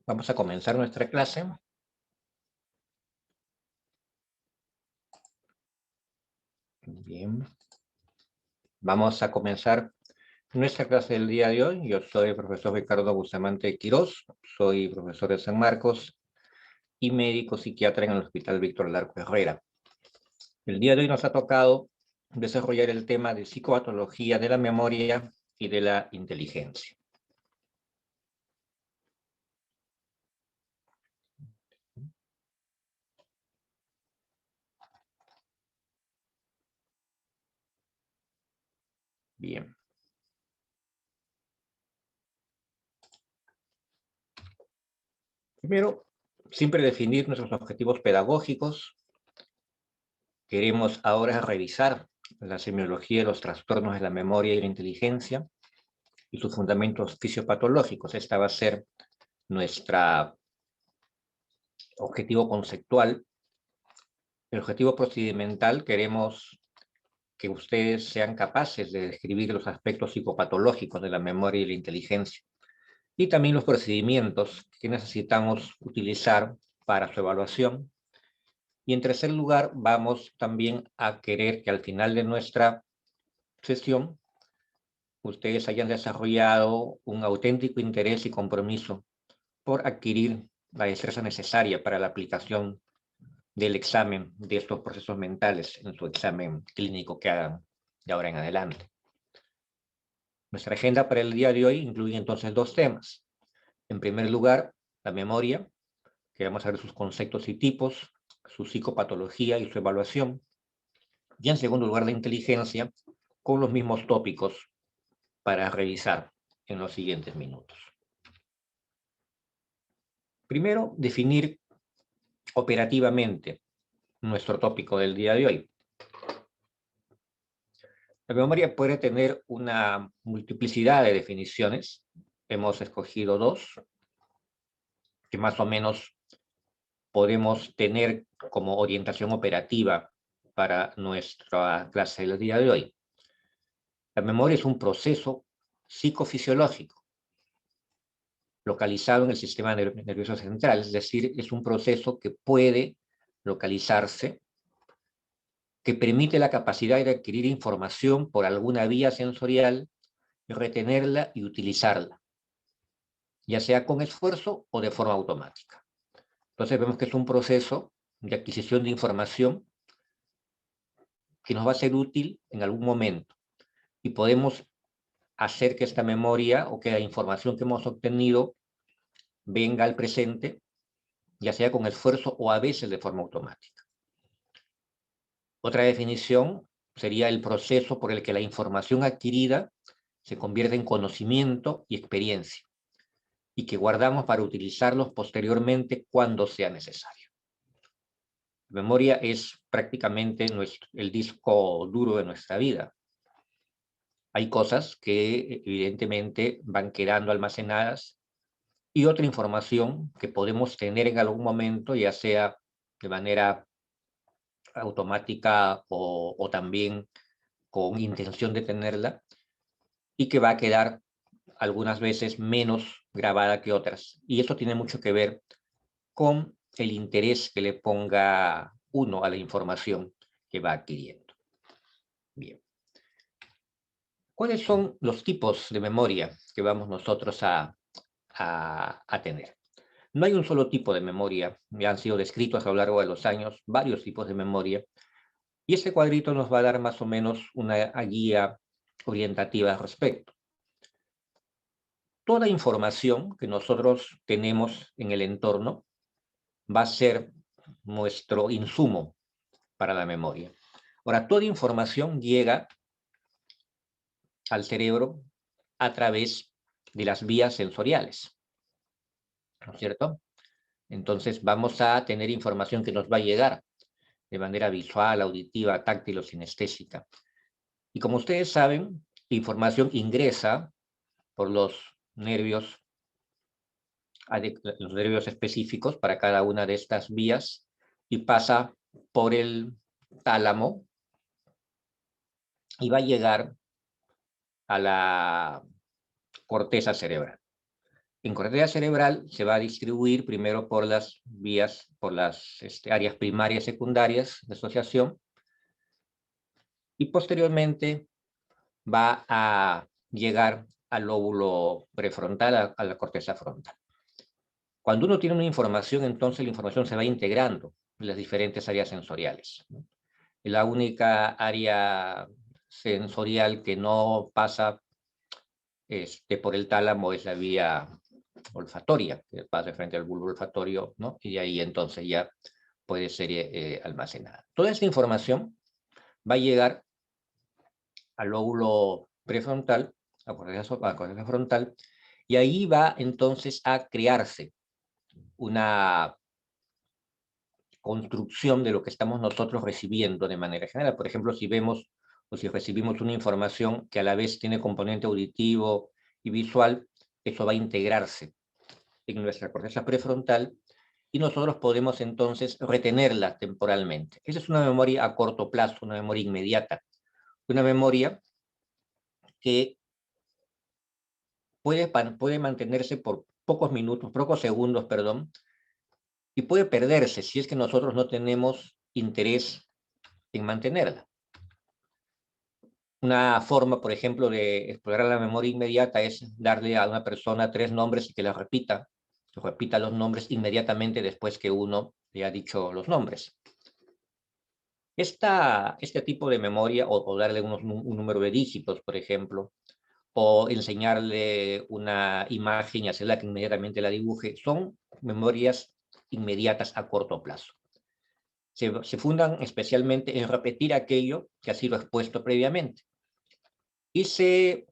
Vamos a comenzar nuestra clase. Bien. Vamos a comenzar nuestra clase del día de hoy. Yo soy el profesor Ricardo Bustamante Quirós, soy profesor de San Marcos y médico psiquiatra en el Hospital Víctor Larco Herrera. El día de hoy nos ha tocado desarrollar el tema de psicopatología de la memoria y de la inteligencia. Bien. Primero, siempre definir nuestros objetivos pedagógicos. Queremos ahora revisar la semiología de los trastornos de la memoria y la inteligencia y sus fundamentos fisiopatológicos. Esta va a ser nuestro objetivo conceptual. El objetivo procedimental, queremos que ustedes sean capaces de describir los aspectos psicopatológicos de la memoria y la inteligencia, y también los procedimientos que necesitamos utilizar para su evaluación. Y en tercer lugar, vamos también a querer que al final de nuestra sesión ustedes hayan desarrollado un auténtico interés y compromiso por adquirir la destreza necesaria para la aplicación del examen de estos procesos mentales en su examen clínico que hagan de ahora en adelante. Nuestra agenda para el día de hoy incluye entonces dos temas. En primer lugar, la memoria, que vamos a ver sus conceptos y tipos, su psicopatología y su evaluación. Y en segundo lugar, la inteligencia, con los mismos tópicos para revisar en los siguientes minutos. Primero, definir operativamente nuestro tópico del día de hoy. La memoria puede tener una multiplicidad de definiciones. Hemos escogido dos, que más o menos podemos tener como orientación operativa para nuestra clase del día de hoy. La memoria es un proceso psicofisiológico localizado en el sistema nervioso central, es decir, es un proceso que puede localizarse, que permite la capacidad de adquirir información por alguna vía sensorial, retenerla y utilizarla, ya sea con esfuerzo o de forma automática. Entonces vemos que es un proceso de adquisición de información que nos va a ser útil en algún momento y podemos hacer que esta memoria o que la información que hemos obtenido venga al presente, ya sea con esfuerzo o a veces de forma automática. Otra definición sería el proceso por el que la información adquirida se convierte en conocimiento y experiencia, y que guardamos para utilizarlos posteriormente cuando sea necesario. La memoria es prácticamente el disco duro de nuestra vida. Hay cosas que evidentemente van quedando almacenadas y otra información que podemos tener en algún momento, ya sea de manera automática o también con intención de tenerla, y que va a quedar algunas veces menos grabada que otras. Y eso tiene mucho que ver con el interés que le ponga uno a la información que va adquiriendo. Bien. ¿Cuáles son los tipos de memoria que vamos nosotros a tener? No hay un solo tipo de memoria, ya han sido descritos a lo largo de los años varios tipos de memoria, y este cuadrito nos va a dar más o menos una guía orientativa al respecto. Toda información que nosotros tenemos en el entorno va a ser nuestro insumo para la memoria. Ahora, toda información llega al cerebro a través de las vías sensoriales, ¿no es cierto? Entonces vamos a tener información que nos va a llegar de manera visual, auditiva, táctil o sinestésica. Y como ustedes saben, la información ingresa por los nervios específicos para cada una de estas vías y pasa por el tálamo y va a llegar a la corteza cerebral. en corteza cerebral se va a distribuir primero por las vías, por las áreas primarias y secundarias de asociación, y posteriormente va a llegar al lóbulo prefrontal, a la corteza frontal. Cuando uno tiene una información, entonces la información se va integrando en las diferentes áreas sensoriales. La única área sensorial que no pasa por el tálamo es la vía olfatoria, que pasa frente al bulbo olfatorio, ¿no? Y de ahí entonces ya puede ser almacenada. Toda esta información va a llegar al lóbulo prefrontal, a la corteza frontal, y ahí va entonces a crearse una construcción de lo que estamos nosotros recibiendo de manera general. Por ejemplo, si vemos o si recibimos una información que a la vez tiene componente auditivo y visual, eso va a integrarse en nuestra corteza prefrontal y nosotros podemos entonces retenerla temporalmente. Esa es una memoria a corto plazo, una memoria inmediata, una memoria que puede mantenerse por pocos minutos, pocos segundos, perdón, y puede perderse si es que nosotros no tenemos interés en mantenerla. Una forma, por ejemplo, de explorar la memoria inmediata es darle a una persona 3 nombres y que repita los nombres inmediatamente después que uno le ha dicho los nombres. Este tipo de memoria, o darle un número de dígitos, por ejemplo, o enseñarle una imagen y hacerla que inmediatamente la dibuje, son memorias inmediatas a corto plazo. Se fundan especialmente en repetir aquello que ha sido expuesto previamente y se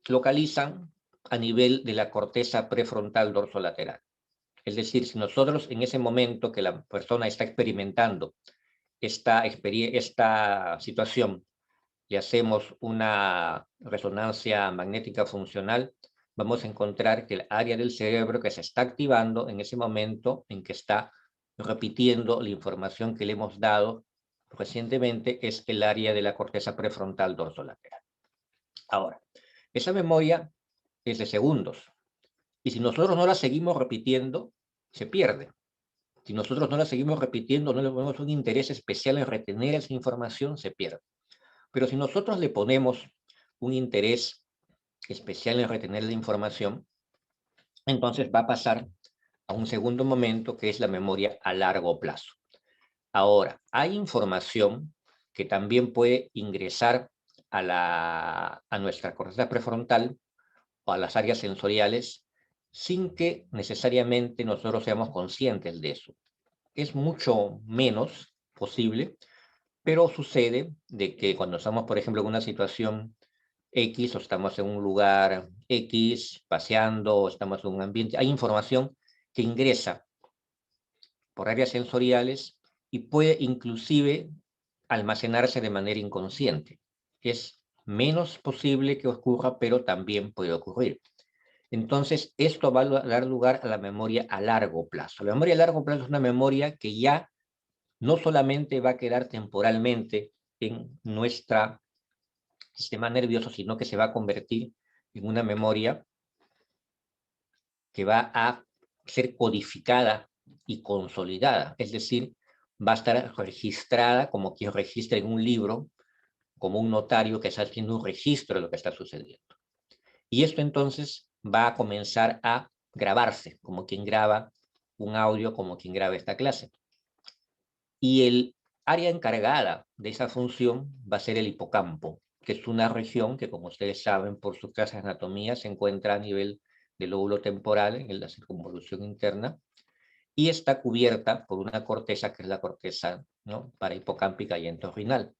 localizan a nivel de la corteza prefrontal dorsolateral. Es decir, si nosotros en ese momento que la persona está experimentando esta situación, le hacemos una resonancia magnética funcional, vamos a encontrar que el área del cerebro que se está activando en ese momento en que está repitiendo la información que le hemos dado recientemente es el área de la corteza prefrontal dorsolateral. Ahora, esa memoria es de segundos, y si nosotros no la seguimos repitiendo, se pierde. Si nosotros no la seguimos repitiendo, no le ponemos un interés especial en retener esa información, se pierde. Pero si nosotros le ponemos un interés especial en retener la información, entonces va a pasar a un segundo momento que es la memoria a largo plazo. Ahora, hay información que también puede ingresar a nuestra corteza prefrontal o a las áreas sensoriales sin que necesariamente nosotros seamos conscientes de eso. Es mucho menos posible, pero sucede de que cuando estamos, por ejemplo, en una situación X o estamos en un lugar X, paseando, o estamos en un ambiente, hay información que ingresa por áreas sensoriales y puede inclusive almacenarse de manera inconsciente. Es menos posible que ocurra, pero también puede ocurrir. Entonces, esto va a dar lugar a la memoria a largo plazo. La memoria a largo plazo es una memoria que ya no solamente va a quedar temporalmente en nuestro sistema nervioso, sino que se va a convertir en una memoria que va a ser codificada y consolidada. Es decir, va a estar registrada como quien registra en un libro, como un notario que está haciendo un registro de lo que está sucediendo. Y esto entonces va a comenzar a grabarse, como quien graba un audio, como quien graba esta clase. Y el área encargada de esa función va a ser el hipocampo, que es una región que, como ustedes saben por sus clases de anatomía, se encuentra a nivel del lóbulo temporal, en la circunvolución interna, y está cubierta por una corteza, que es la corteza, ¿no?, parahipocámpica y entorrinal.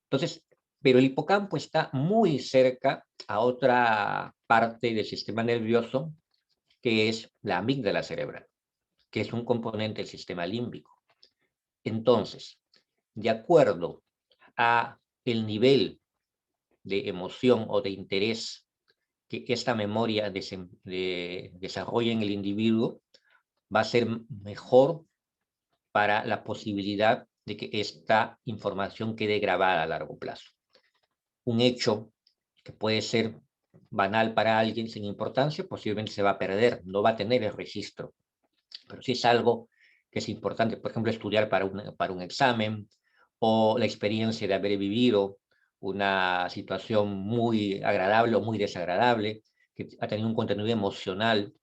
Entonces, pero el hipocampo está muy cerca a otra parte del sistema nervioso, que es la amígdala cerebral, que es un componente del sistema límbico. Entonces, de acuerdo a el nivel de emoción o de interés que esta memoria desarrolla en el individuo, va a ser mejor para la posibilidad de que esta información quede grabada a largo plazo. Un hecho que puede ser banal para alguien sin importancia, posiblemente se va a perder, no va a tener el registro. Pero si es algo que es importante, por ejemplo, estudiar para un examen, o la experiencia de haber vivido una situación muy agradable o muy desagradable, que ha tenido un contenido emocional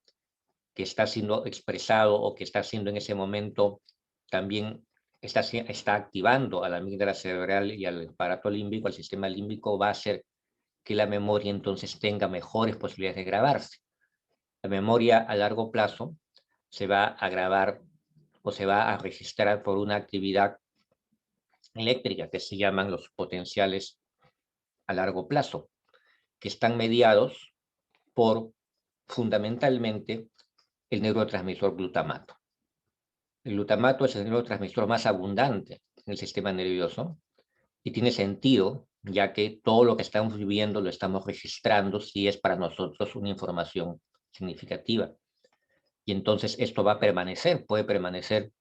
que está siendo expresado o que está siendo en ese momento también está activando a la amígdala cerebral y al aparato límbico, al sistema límbico, va a hacer que la memoria entonces tenga mejores posibilidades de grabarse. La memoria a largo plazo se va a grabar o se va a registrar por una actividad eléctrica que se llaman los potenciales a largo plazo, que están mediados por fundamentalmente el neurotransmisor glutamato. El glutamato es el neurotransmisor más abundante en el sistema nervioso y tiene sentido, ya que todo lo que estamos viviendo lo estamos registrando si es para nosotros una información significativa. Y entonces esto va a permanecer, puede permanecer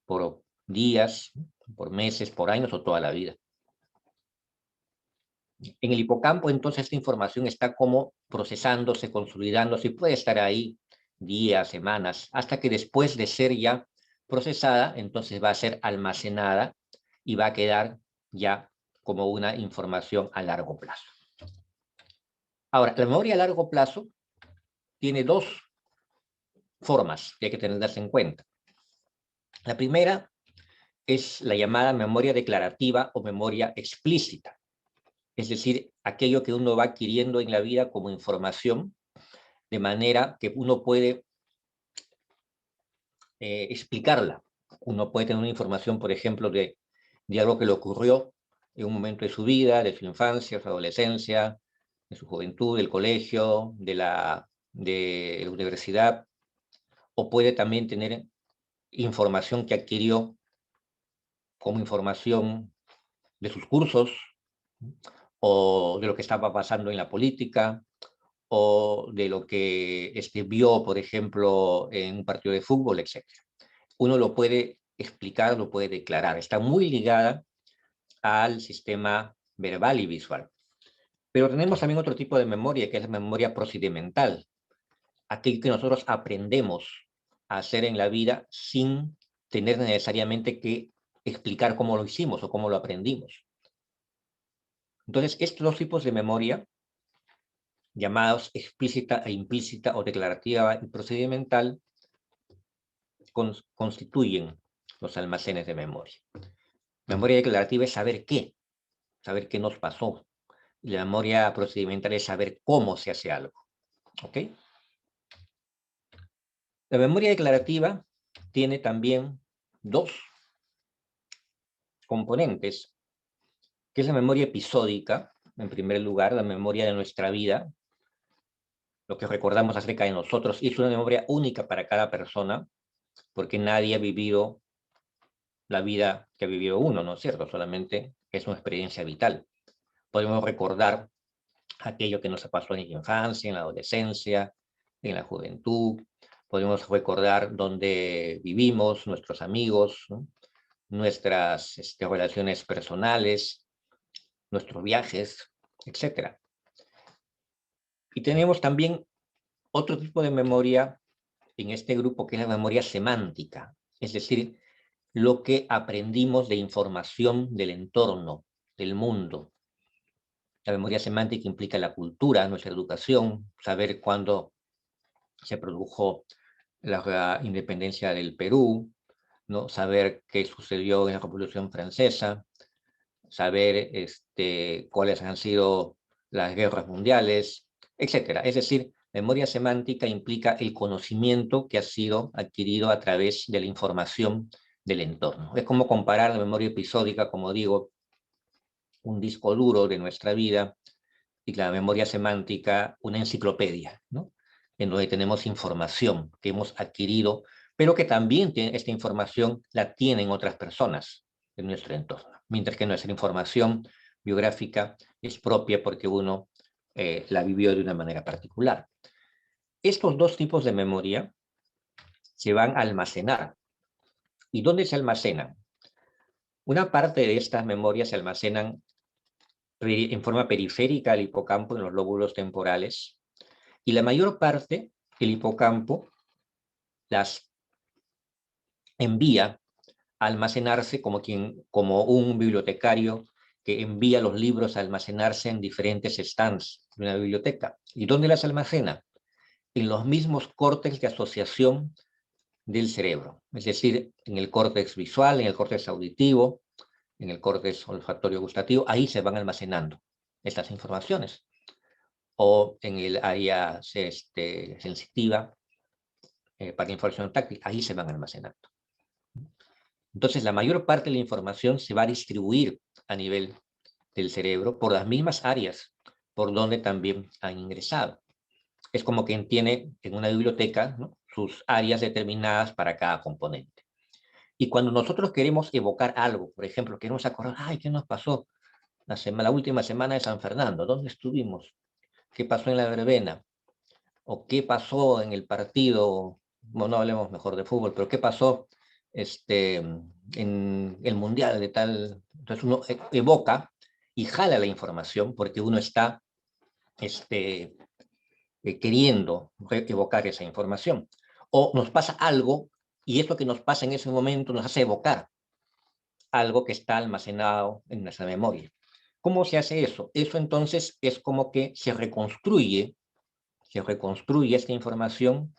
por días, por meses, por años o toda la vida. En el hipocampo, entonces, esta información está como procesándose, consolidándose y puede estar ahí días, semanas, hasta que después de ser ya procesada, entonces va a ser almacenada y va a quedar ya como una información a largo plazo. Ahora, la memoria a largo plazo tiene dos formas que hay que tenerlas en cuenta. La primera es la llamada memoria declarativa o memoria explícita. Es decir, aquello que uno va adquiriendo en la vida como información, de manera que uno puede explicarla. Uno puede tener una información, por ejemplo, de algo que le ocurrió en un momento de su vida, de su infancia, su adolescencia, de su juventud, del colegio, de la universidad, o puede también tener información que adquirió como información de sus cursos, o de lo que estaba pasando en la política, o de lo que vio, por ejemplo, en un partido de fútbol, etc. Uno lo puede explicar, lo puede declarar. Está muy ligada al sistema verbal y visual. Pero tenemos también otro tipo de memoria, que es la memoria procedimental. Aquello que nosotros aprendemos a hacer en la vida sin tener necesariamente que explicar cómo lo hicimos o cómo lo aprendimos. Entonces, estos dos tipos de memoria, llamados explícita e implícita o declarativa y procedimental, constituyen los almacenes de memoria. Memoria declarativa es saber qué nos pasó. Y la memoria procedimental es saber cómo se hace algo. ¿Ok? La memoria declarativa tiene también dos componentes, que es la memoria episódica, en primer lugar, la memoria de nuestra vida, lo que recordamos acerca de nosotros, y es una memoria única para cada persona, porque nadie ha vivido la vida que ha vivido uno, ¿no es cierto? Solamente es una experiencia vital. Podemos recordar aquello que nos pasó en la infancia, en la adolescencia, en la juventud. Podemos recordar dónde vivimos, nuestros amigos, ¿no? Nuestras relaciones personales, nuestros viajes, etc. Y tenemos también otro tipo de memoria en este grupo, que es la memoria semántica, es decir, lo que aprendimos de información del entorno, del mundo. La memoria semántica implica la cultura, nuestra educación, saber cuándo se produjo la independencia del Perú, ¿no? Saber qué sucedió en la Revolución Francesa, saber cuáles han sido las guerras mundiales, etc. Es decir, memoria semántica implica el conocimiento que ha sido adquirido a través de la información del entorno. Es como comparar la memoria episódica, como digo, un disco duro de nuestra vida, y la memoria semántica, una enciclopedia, ¿no? En donde tenemos información que hemos adquirido, pero que también esta información la tienen otras personas en nuestro entorno, mientras que nuestra información biográfica es propia porque uno la vivió de una manera particular. Estos dos tipos de memoria se van a almacenar. ¿Y dónde se almacenan? Una parte de estas memorias se almacenan en forma periférica al hipocampo en los lóbulos temporales, y la mayor parte, el hipocampo, las envía a almacenarse como un bibliotecario que envía los libros a almacenarse en diferentes stands de una biblioteca. ¿Y dónde las almacena? En los mismos córtex de asociación del cerebro, es decir, en el córtex visual, en el córtex auditivo, en el córtex olfatorio gustativo, ahí se van almacenando estas informaciones. O en el área sensitiva, para información táctil, ahí se van almacenando. Entonces, la mayor parte de la información se va a distribuir a nivel del cerebro por las mismas áreas por donde también han ingresado. Es como quien tiene en una biblioteca, ¿no?, sus áreas determinadas para cada componente. Y cuando nosotros queremos evocar algo, por ejemplo, queremos acordar, ay, ¿qué nos pasó la última semana de San Fernando? ¿Dónde estuvimos? ¿Qué pasó en la verbena? ¿O qué pasó en el partido? Bueno, no hablemos mejor de fútbol, pero ¿qué pasó en el mundial de tal? Entonces uno evoca y jala la información porque uno está queriendo evocar esa información. O nos pasa algo y eso que nos pasa en ese momento nos hace evocar algo que está almacenado en nuestra memoria. ¿Cómo se hace eso? Eso entonces es como que se reconstruye esta información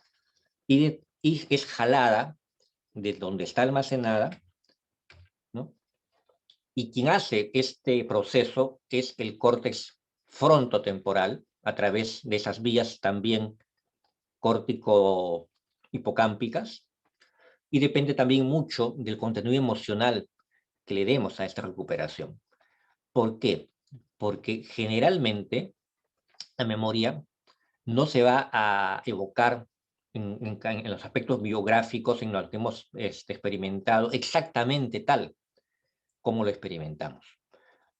y es jalada de donde está almacenada, ¿no? Y quien hace este proceso es el córtex frontotemporal, a través de esas vías también córtico-hipocámpicas, y depende también mucho del contenido emocional que le demos a esta recuperación. ¿Por qué? Porque generalmente la memoria no se va a evocar en los aspectos biográficos en los que hemos experimentado exactamente tal como lo experimentamos,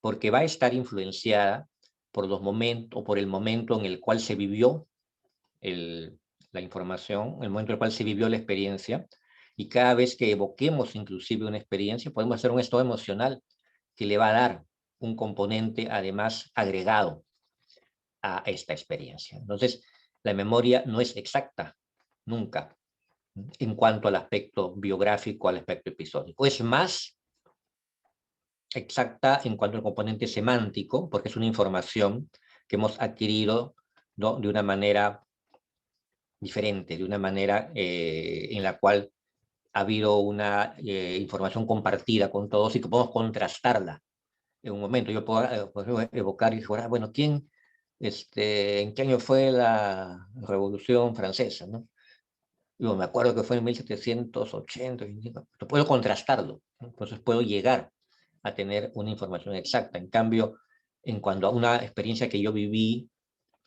porque va a estar influenciada por los momentos o por el momento en el cual se vivió la información, el momento en el cual se vivió la experiencia, y cada vez que evoquemos inclusive una experiencia, podemos hacer un estado emocional que le va a dar un componente además agregado a esta experiencia. Entonces, la memoria no es exacta, nunca, en cuanto al aspecto biográfico, al aspecto episódico. Es más exacta en cuanto al componente semántico, porque es una información que hemos adquirido, ¿no?, de una manera diferente, de una manera en la cual ha habido una información compartida con todos y que podemos contrastarla en un momento. Yo puedo evocar y decir, bueno, ¿en qué año fue la Revolución Francesa, ¿no? Yo me acuerdo que fue en 1780, puedo contrastarlo, ¿no? Entonces puedo llegar a tener una información exacta. En cambio, en cuanto a una experiencia que yo viví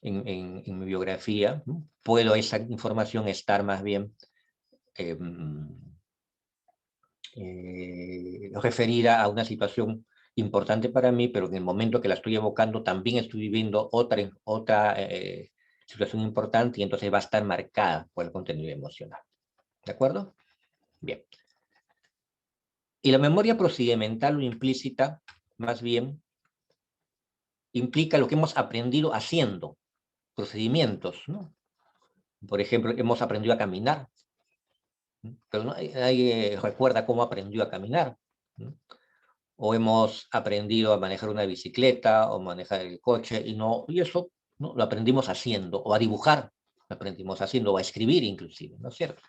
en mi biografía, ¿no?, puedo esa información estar más bien referida a una situación importante para mí, pero en el momento que la estoy evocando también estoy viviendo otra situación importante y entonces va a estar marcada por el contenido emocional. ¿De acuerdo? Bien. Y la memoria procedimental o implícita, más bien, implica lo que hemos aprendido haciendo, procedimientos, ¿no? Por ejemplo, hemos aprendido a caminar, ¿no?, pero nadie recuerda cómo aprendió a caminar, ¿no? O hemos aprendido a manejar una bicicleta o manejar el coche y eso, ¿no?, lo aprendimos haciendo, o a dibujar, lo aprendimos haciendo, o a escribir inclusive, ¿no es cierto?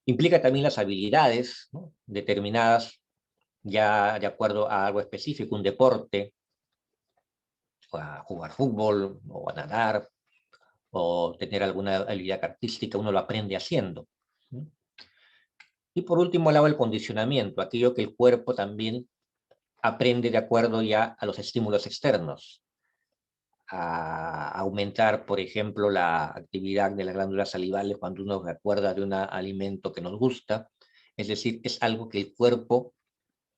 Implica también las habilidades, ¿no?, determinadas ya de acuerdo a algo específico, un deporte, o a jugar fútbol, o a nadar, o tener alguna habilidad artística, uno lo aprende haciendo, ¿no? Y por último, el condicionamiento, aquello que el cuerpo también aprende de acuerdo ya a los estímulos externos, a aumentar, por ejemplo, la actividad de las glándulas salivales cuando uno recuerda de un alimento que nos gusta. Es decir, es algo que el cuerpo,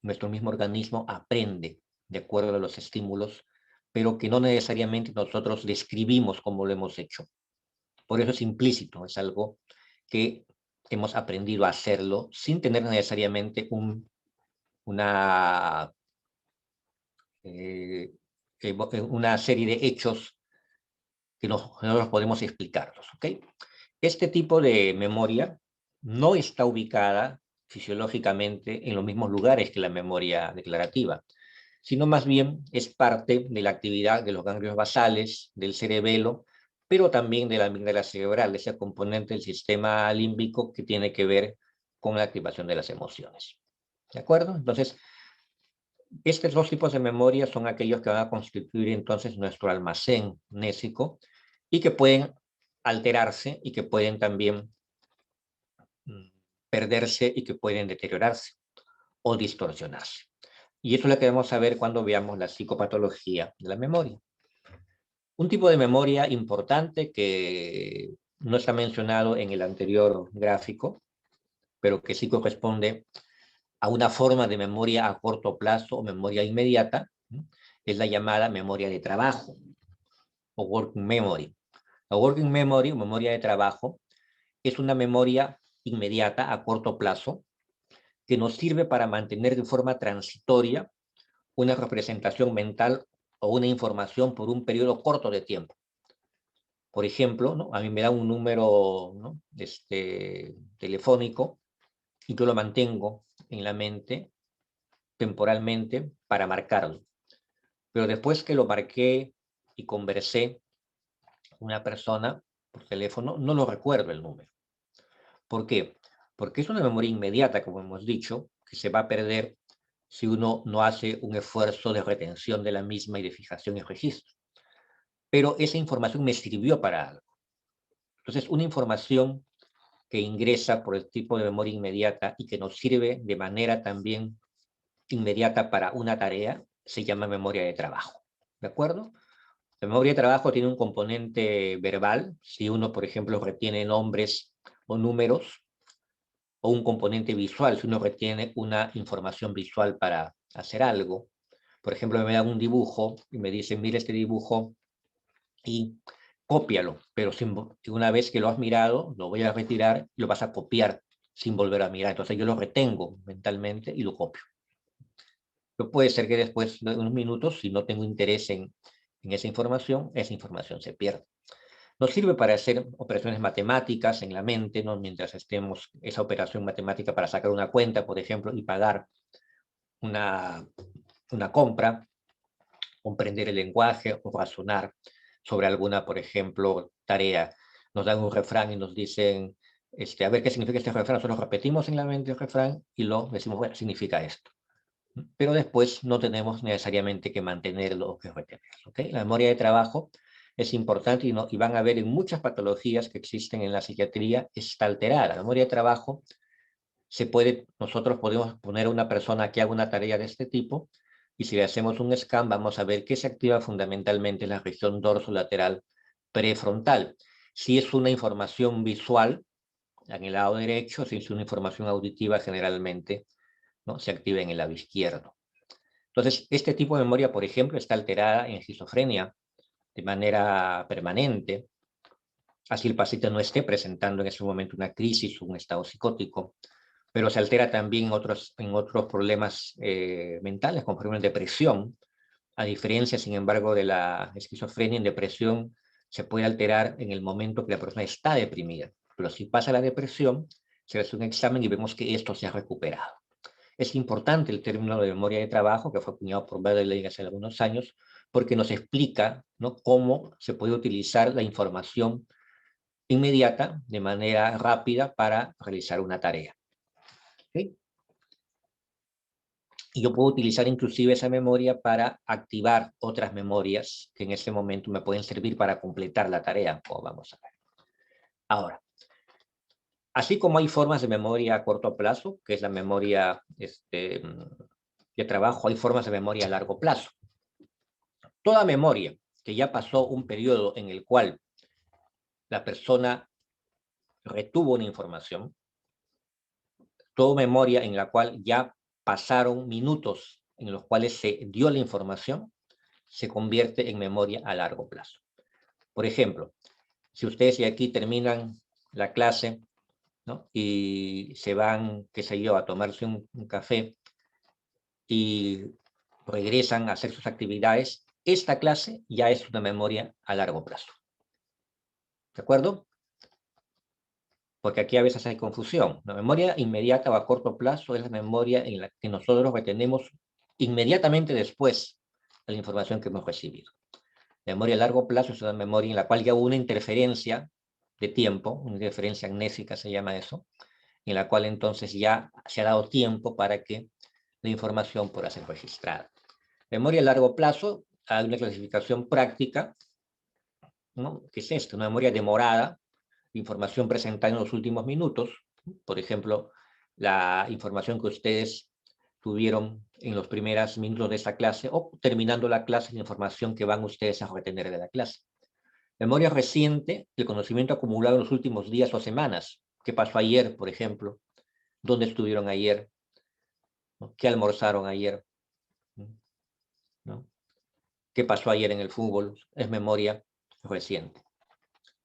nuestro mismo organismo, aprende de acuerdo a los estímulos, pero que no necesariamente nosotros describimos como lo hemos hecho. Por eso es implícito, es algo que hemos aprendido a hacerlo sin tener necesariamente una una serie de hechos que nosotros podemos explicarlos, ¿ok? Este tipo de memoria no está ubicada fisiológicamente en los mismos lugares que la memoria declarativa, sino más bien es parte de la actividad de los ganglios basales, del cerebelo, pero también de la amígdala cerebral, ese componente del sistema límbico que tiene que ver con la activación de las emociones. ¿De acuerdo? Entonces, estos dos tipos de memoria son aquellos que van a constituir entonces nuestro almacén mnésico y que pueden alterarse y que pueden también perderse y que pueden deteriorarse o distorsionarse. Y eso es lo que debemos saber cuando veamos la psicopatología de la memoria. Un tipo de memoria importante que no está mencionado en el anterior gráfico, pero que sí corresponde a una forma de memoria a corto plazo o memoria inmediata, es la llamada memoria de trabajo o working memory. La working memory o memoria de trabajo es una memoria inmediata a corto plazo que nos sirve para mantener de forma transitoria una representación mental o una información por un periodo corto de tiempo. Por ejemplo, ¿no? A mí me da un número, ¿no? Telefónico y yo lo mantengo en la mente temporalmente para marcarlo. Pero después que lo marqué y conversé con una persona por teléfono, no lo recuerdo el número. ¿Por qué? Porque es una memoria inmediata, como hemos dicho, que se va a perder si uno no hace un esfuerzo de retención de la misma y de fijación y registro. Pero esa información me sirvió para algo. Entonces, una información que ingresa por el tipo de memoria inmediata y que nos sirve de manera también inmediata para una tarea, se llama memoria de trabajo. ¿De acuerdo? La memoria de trabajo tiene un componente verbal. Si uno, por ejemplo, retiene nombres o números, o un componente visual, si uno retiene una información visual para hacer algo. Por ejemplo, me dan un dibujo y me dicen, mira este dibujo y cópialo, pero una vez que lo has mirado, lo voy a retirar y lo vas a copiar sin volver a mirar. Entonces yo lo retengo mentalmente y lo copio. Pero puede ser que después de unos minutos, si no tengo interés en esa información se pierde. Nos sirve para hacer operaciones matemáticas en la mente, ¿no? Mientras estemos esa operación matemática para sacar una cuenta, por ejemplo, y pagar una compra, comprender el lenguaje o razonar sobre alguna, por ejemplo, tarea. Nos dan un refrán y nos dicen, a ver qué significa este refrán. Nosotros repetimos en la mente el refrán y lo decimos, bueno, significa esto. Pero después no tenemos necesariamente que mantenerlo o que retenerlo. ¿Okay? La memoria de trabajo es importante y van a ver en muchas patologías que existen en la psiquiatría, está alterada. La memoria de trabajo nosotros podemos poner a una persona que haga una tarea de este tipo y si le hacemos un scan vamos a ver que se activa fundamentalmente en la región dorsolateral prefrontal. Si es una información visual, en el lado derecho, si es una información auditiva generalmente, ¿no? Se activa en el lado izquierdo. Entonces, este tipo de memoria, por ejemplo, está alterada en esquizofrenia de manera permanente, así el paciente no esté presentando en ese momento una crisis o un estado psicótico, pero se altera también en otros problemas mentales, como por ejemplo depresión, a diferencia, sin embargo, de la esquizofrenia. En depresión se puede alterar en el momento que la persona está deprimida, pero si pasa la depresión, se hace un examen y vemos que esto se ha recuperado. Es importante el término de memoria de trabajo, que fue acuñado por Berlin hace algunos años, porque nos explica, ¿no?, cómo se puede utilizar la información inmediata, de manera rápida, para realizar una tarea. ¿Okay? Y yo puedo utilizar inclusive esa memoria para activar otras memorias que en ese momento me pueden servir para completar la tarea, como vamos a ver. Ahora, así como hay formas de memoria a corto plazo, que es la memoria de trabajo, hay formas de memoria a largo plazo. Toda memoria que ya pasó un periodo en el cual la persona retuvo una información, toda memoria en la cual ya pasaron minutos en los cuales se dio la información, se convierte en memoria a largo plazo. Por ejemplo, si ustedes de aquí terminan la clase, ¿no?, y se van, qué sé yo, a tomarse un café y regresan a hacer sus actividades, esta clase ya es una memoria a largo plazo. ¿De acuerdo? Porque aquí a veces hay confusión. La memoria inmediata o a corto plazo es la memoria en la que nosotros retenemos inmediatamente después de la información que hemos recibido. La memoria a largo plazo es una memoria en la cual ya hubo una interferencia de tiempo, una interferencia amnésica se llama eso, en la cual entonces ya se ha dado tiempo para que la información pueda ser registrada. Memoria a largo plazo, hay una clasificación práctica, ¿no? ¿Qué es esto? Una memoria demorada, información presentada en los últimos minutos, por ejemplo, la información que ustedes tuvieron en los primeros minutos de esta clase o terminando la clase, la información que van ustedes a retener de la clase. Memoria reciente, el conocimiento acumulado en los últimos días o semanas. ¿Qué pasó ayer, por ejemplo? ¿Dónde estuvieron ayer? ¿No? ¿Qué almorzaron ayer? ¿No? ¿Qué pasó ayer en el fútbol? Es memoria reciente.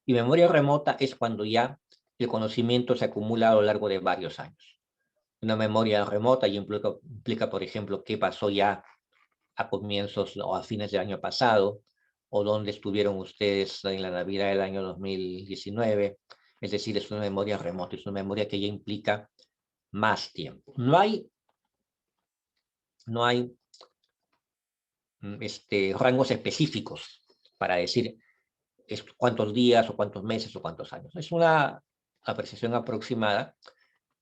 Y memoria remota es cuando ya el conocimiento se acumula a lo largo de varios años. Una memoria remota implica, por ejemplo, qué pasó ya a comienzos o a fines del año pasado, o dónde estuvieron ustedes en la Navidad del año 2019. Es decir, es una memoria remota, es una memoria que ya implica más tiempo. No hay rangos específicos para decir cuántos días o cuántos meses o cuántos años. Es una apreciación aproximada,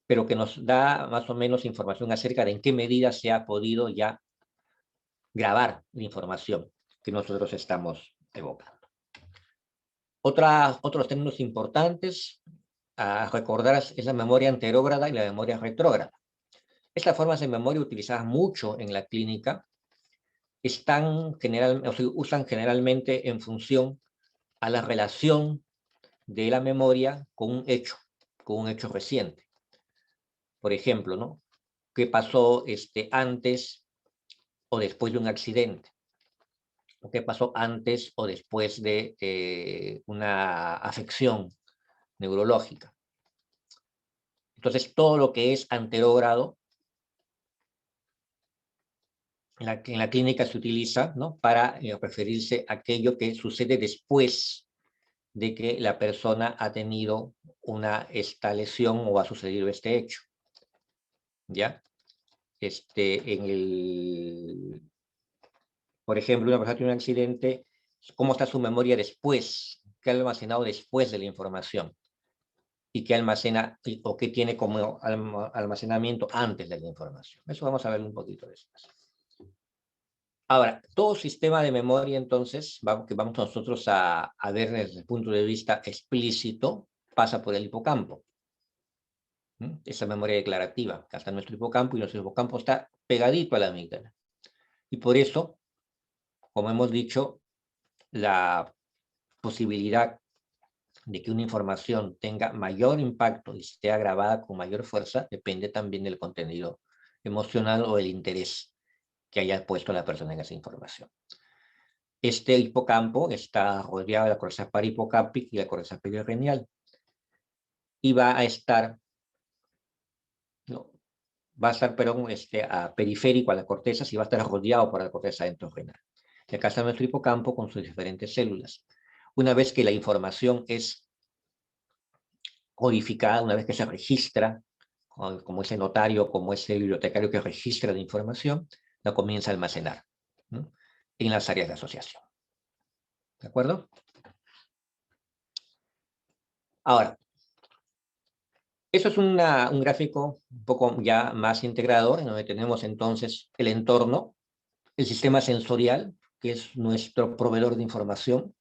pero que nos da más o menos información acerca de en qué medida se ha podido ya grabar la información que nosotros estamos evocando. Otros términos importantes a recordar es la memoria anterógrada y la memoria retrógrada. Estas formas de memoria utilizadas mucho en la clínica usan generalmente en función a la relación de la memoria con un hecho reciente. Por ejemplo, ¿no? ¿Qué pasó antes o después de un accidente? ¿O qué pasó antes o después de una afección neurológica? Entonces, todo lo que es anterógrado en la clínica se utiliza, ¿no? Para referirse a aquello que sucede después de que la persona ha tenido esta lesión o ha sucedido este hecho. ¿Ya? Por ejemplo, una persona tiene un accidente, ¿cómo está su memoria después? ¿Qué ha almacenado después de la información? ¿Y qué almacena o qué tiene como almacenamiento antes de la información? Eso vamos a ver un poquito después. Ahora, todo sistema de memoria, entonces, que vamos nosotros a ver desde el punto de vista explícito, pasa por el hipocampo. Esa memoria declarativa, que hasta nuestro hipocampo, y nuestro hipocampo está pegadito a la amígdala. Y por eso, como hemos dicho, la posibilidad de que una información tenga mayor impacto y esté grabada con mayor fuerza depende también del contenido emocional o el interés que haya puesto la persona en esa información. Este hipocampo está rodeado de la corteza parahipocámpica y la corteza periorrenial y va a estar, no, perdón, periférico a la corteza, y va a estar rodeado por la corteza entorrenal. Y acá está nuestro hipocampo con sus diferentes células. Una vez que la información es codificada, una vez que se registra, como ese notario, como ese bibliotecario que registra la información, la comienza a almacenar, ¿no? En las áreas de asociación. ¿De acuerdo? Ahora, eso es un gráfico un poco ya más integrador, en donde tenemos entonces el entorno, el sistema sensorial, que es nuestro proveedor de información,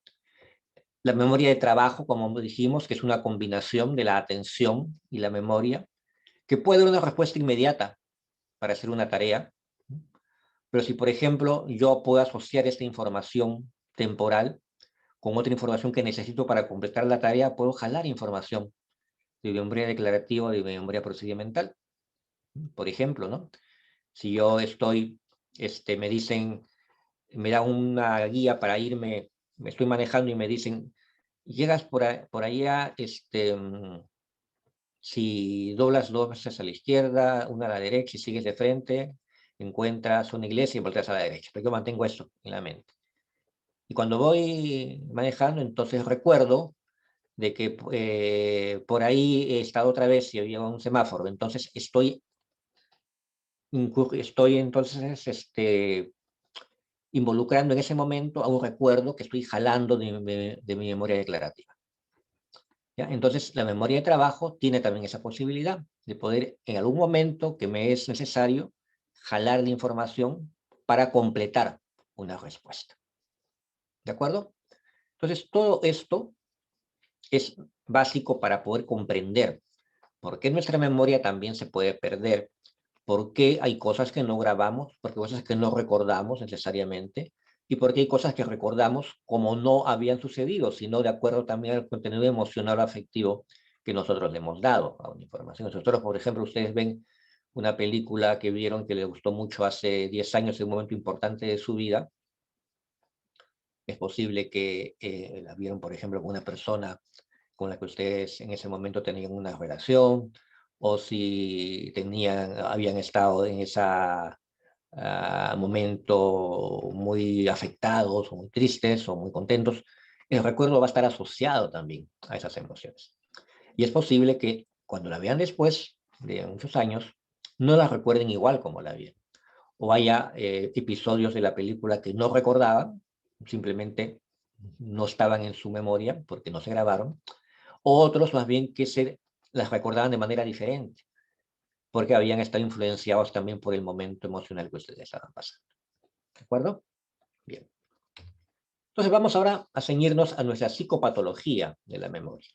la memoria de trabajo, como dijimos, que es una combinación de la atención y la memoria, que puede dar una respuesta inmediata para hacer una tarea, pero si, por ejemplo, yo puedo asociar esta información temporal con otra información que necesito para completar la tarea, puedo jalar información de memoria declarativa o de memoria procedimental. Por ejemplo, ¿no? Si yo me dicen, me da una guía para irme, me estoy manejando y me dicen, llegas por allá, si doblas 2 veces a la izquierda, una a la derecha y sigues de frente, encuentras una iglesia y volteas a la derecha. Pero yo mantengo eso en la mente. Y cuando voy manejando, entonces recuerdo de que por ahí he estado otra vez y había un semáforo. Entonces estoy entonces involucrando en ese momento a un recuerdo que estoy jalando de mi memoria declarativa. ¿Ya? Entonces, la memoria de trabajo tiene también esa posibilidad de poder, en algún momento que me es necesario, jalar la información para completar una respuesta. ¿De acuerdo? Entonces, todo esto es básico para poder comprender por qué nuestra memoria también se puede perder, por qué hay cosas que no grabamos, por qué hay cosas que no recordamos necesariamente, y por qué hay cosas que recordamos como no habían sucedido, sino de acuerdo también al contenido emocional o afectivo que nosotros le hemos dado a una información. Nosotros, por ejemplo, ustedes ven una película que vieron que les gustó mucho hace 10 años, en un momento importante de su vida. Es posible que la vieron, por ejemplo, con una persona con la que ustedes en ese momento tenían una relación, o si habían estado en ese momento muy afectados, o muy tristes, o muy contentos. El recuerdo va a estar asociado también a esas emociones. Y es posible que cuando la vean después de muchos años, no la recuerden igual como la vieron. O haya episodios de la película que no recordaban, simplemente no estaban en su memoria porque no se grabaron, o otros más bien que las recordaban de manera diferente, porque habían estado influenciados también por el momento emocional que ustedes estaban pasando. ¿De acuerdo? Bien. Entonces vamos ahora a ceñirnos a nuestra psicopatología de la memoria.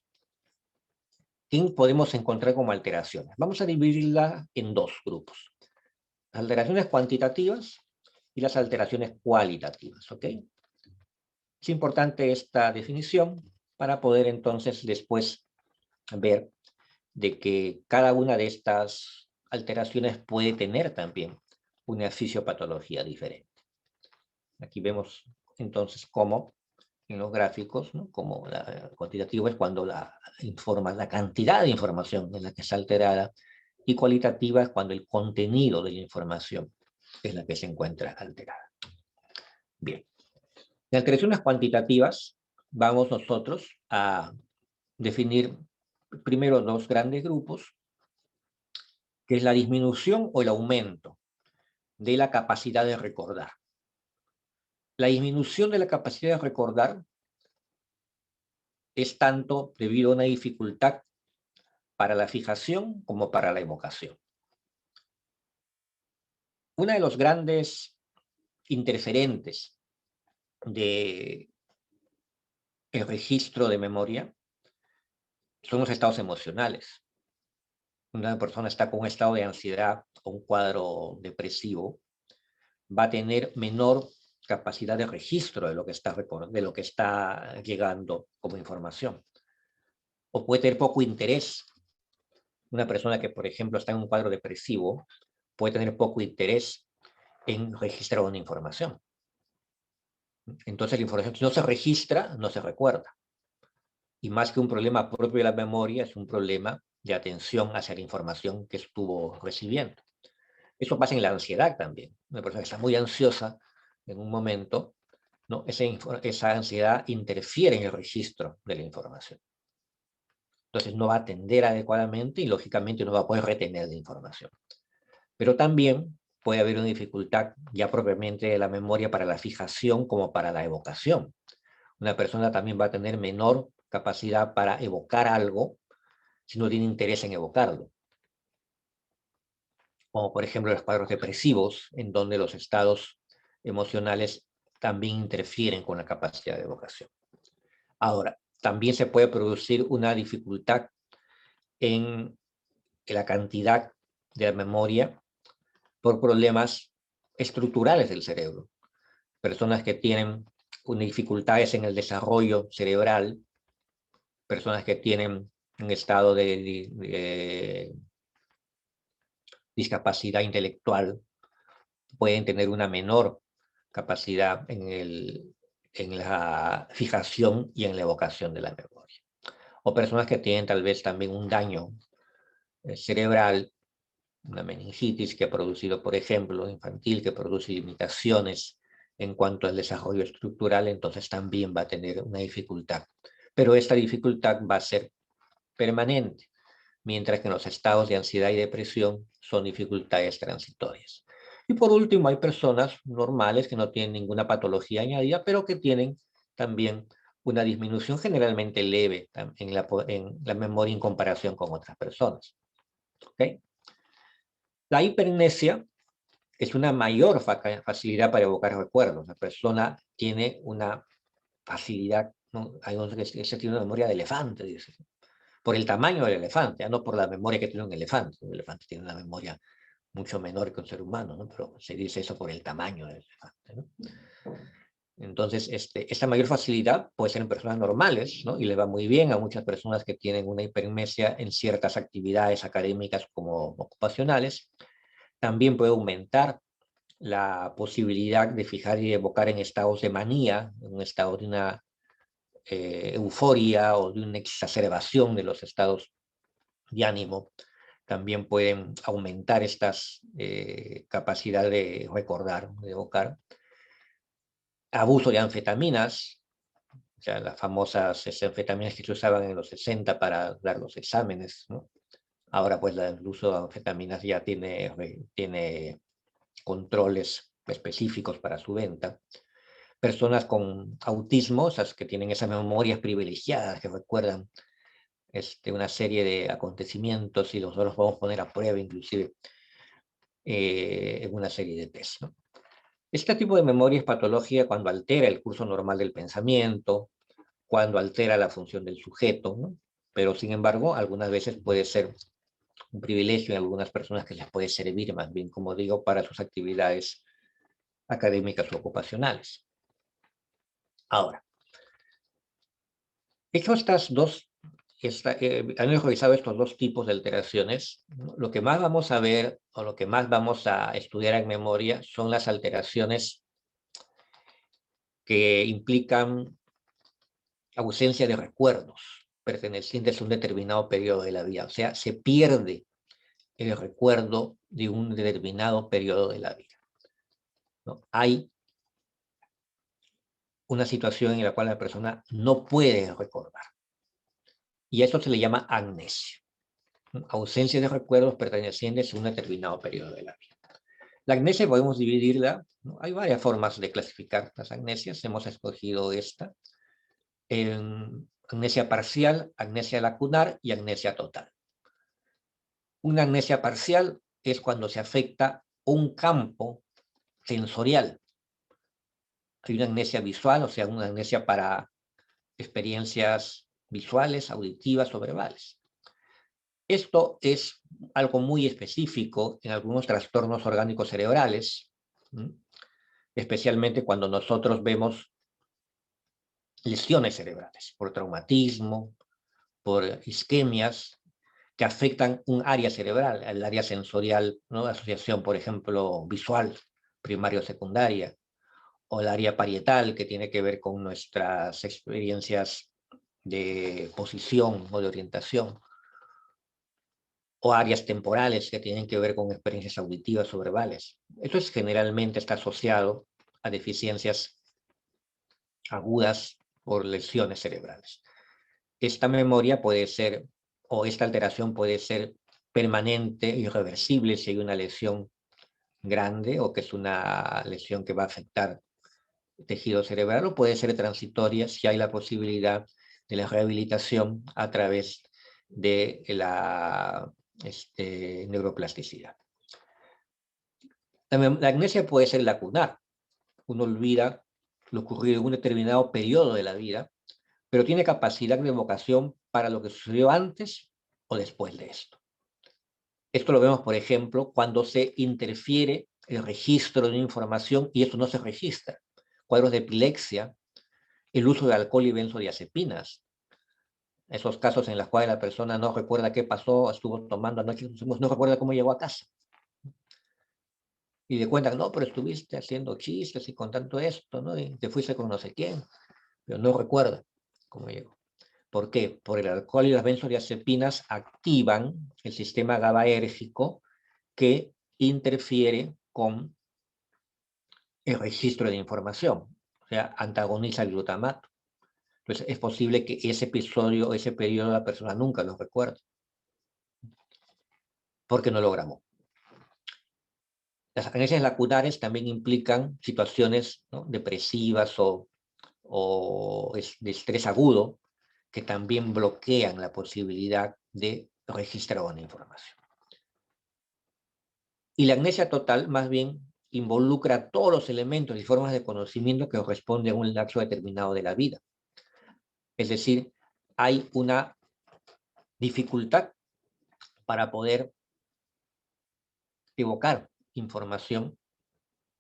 ¿Qué podemos encontrar como alteraciones? Vamos a dividirla en dos grupos. Las alteraciones cuantitativas y las alteraciones cualitativas, ¿ok? Es importante esta definición para poder entonces después ver de que cada una de estas alteraciones puede tener también una fisiopatología diferente. Aquí vemos entonces cómo en los gráficos, ¿no? Como cuantitativo es cuando la cantidad de información en la que está alterada, y cualitativa es cuando el contenido de la información es la que se encuentra alterada. Bien. En alteraciones cuantitativas vamos nosotros a definir primero dos grandes grupos, que es la disminución o el aumento de la capacidad de recordar. La disminución de la capacidad de recordar es tanto debido a una dificultad para la fijación como para la evocación. Una de los grandes interferentes del registro de memoria son los estados emocionales. Una persona está con un estado de ansiedad o un cuadro depresivo, va a tener menor capacidad de registro de lo que está llegando como información. O puede tener poco interés. Una persona que, por ejemplo, está en un cuadro depresivo puede tener poco interés en registrar una información. Entonces la información, si no se registra, no se recuerda. Y más que un problema propio de la memoria, es un problema de atención hacia la información que estuvo recibiendo. Eso pasa en la ansiedad también. Una persona que está muy ansiosa en un momento, ¿no? Esa ansiedad interfiere en el registro de la información. Entonces no va a atender adecuadamente y lógicamente no va a poder retener la información. Pero también puede haber una dificultad ya propiamente de la memoria para la fijación como para la evocación. Una persona también va a tener menor capacidad para evocar algo si no tiene interés en evocarlo. Como por ejemplo los cuadros depresivos, en donde los estados emocionales también interfieren con la capacidad de evocación. Ahora, también se puede producir una dificultad en la cantidad de la memoria por problemas estructurales del cerebro. Personas que tienen dificultades en el desarrollo cerebral, personas que tienen un estado de discapacidad intelectual, pueden tener una menor capacidad en la fijación y en la evocación de la memoria. O personas que tienen tal vez también un daño cerebral, una meningitis que ha producido, por ejemplo, infantil, que produce limitaciones en cuanto al desarrollo estructural, entonces también va a tener una dificultad. Pero esta dificultad va a ser permanente, mientras que en los estados de ansiedad y depresión son dificultades transitorias. Y por último, hay personas normales que no tienen ninguna patología añadida, pero que tienen también una disminución generalmente leve en la memoria en comparación con otras personas. ¿Okay? La hipermnesia es una mayor facilidad para evocar recuerdos. La persona tiene una facilidad, ¿no? Hay unos que tiene una memoria de elefante, dice, por el tamaño del elefante, no por la memoria que tiene un elefante. Un elefante tiene una memoria mucho menor que un ser humano, ¿no? Pero se dice eso por el tamaño del elefante, ¿no? Entonces, esta mayor facilidad puede ser en personas normales, ¿no? Y le va muy bien a muchas personas que tienen una hipermnesia en ciertas actividades académicas como ocupacionales. También puede aumentar la posibilidad de fijar y evocar en estados de manía, en un estado de una euforia o de una exacerbación de los estados de ánimo. También pueden aumentar estas capacidades de recordar, de evocar. Abuso de anfetaminas, o sea, las famosas anfetaminas que se usaban en los 60 para dar los exámenes, ¿no? Ahora pues el uso de anfetaminas ya tiene controles específicos para su venta. Personas con autismo, esas que tienen esas memorias privilegiadas, que recuerdan una serie de acontecimientos y los podemos poner a prueba inclusive en una serie de test, ¿no? Este tipo de memoria es patológica cuando altera el curso normal del pensamiento, cuando altera la función del sujeto, ¿no? Pero sin embargo, algunas veces puede ser un privilegio en algunas personas que les puede servir más bien, como digo, para sus actividades académicas o ocupacionales. Ahora, hecho estas dos, han revisado estos dos tipos de alteraciones, ¿no? Lo que más vamos a ver o lo que más vamos a estudiar en memoria son las alteraciones que implican ausencia de recuerdos pertenecientes a un determinado periodo de la vida. O sea, se pierde el recuerdo de un determinado periodo de la vida, ¿no? Hay una situación en la cual la persona no puede recordar. Y a eso se le llama amnesia, ¿no? Ausencia de recuerdos pertenecientes a un determinado periodo de la vida. La amnesia podemos dividirla, ¿no? Hay varias formas de clasificar las amnesias. Hemos escogido esta. En amnesia parcial, amnesia lacunar y amnesia total. Una amnesia parcial es cuando se afecta un campo sensorial. Hay una amnesia visual, o sea, una amnesia para experiencias visuales, auditivas o verbales. Esto es algo muy específico en algunos trastornos orgánicos cerebrales, especialmente cuando nosotros vemos lesiones cerebrales por traumatismo, por isquemias que afectan un área cerebral, el área sensorial, ¿no? Asociación, por ejemplo, visual, primaria o secundaria, o el área parietal, que tiene que ver con nuestras experiencias de posición o de orientación, o áreas temporales que tienen que ver con experiencias auditivas o verbales. Eso generalmente está asociado a deficiencias agudas por lesiones cerebrales. Esta memoria puede ser, o esta alteración puede ser permanente, irreversible si hay una lesión grande o que es una lesión que va a afectar el tejido cerebral, o puede ser transitoria si hay la posibilidad de la rehabilitación a través de la neuroplasticidad. La amnesia puede ser lacunar. Uno olvida lo ocurrido en un determinado periodo de la vida, pero tiene capacidad de evocación para lo que sucedió antes o después de esto. Esto lo vemos, por ejemplo, cuando se interfiere el registro de información y esto no se registra. Cuadros de epilepsia, el uso de alcohol y benzodiazepinas. Esos casos en los cuales la persona no recuerda qué pasó, estuvo tomando anoche, no recuerda cómo llegó a casa. Y le cuentan, no, pero estuviste haciendo chistes y contando esto, ¿no? Y te fuiste con no sé quién, pero no recuerda cómo llegó. ¿Por qué? Por el alcohol y las benzodiazepinas activan el sistema GABAérgico que interfiere con el registro de información, o sea, antagoniza el glutamato. Entonces es posible que ese episodio, ese periodo, la persona nunca lo recuerde, porque no lo grabó. Las amnesias lacunares también implican situaciones, ¿no?, depresivas o de estrés agudo, que también bloquean la posibilidad de registrar una información. Y la amnesia total más bien involucra todos los elementos y formas de conocimiento que corresponden a un lapso determinado de la vida. Es decir, hay una dificultad para poder evocar información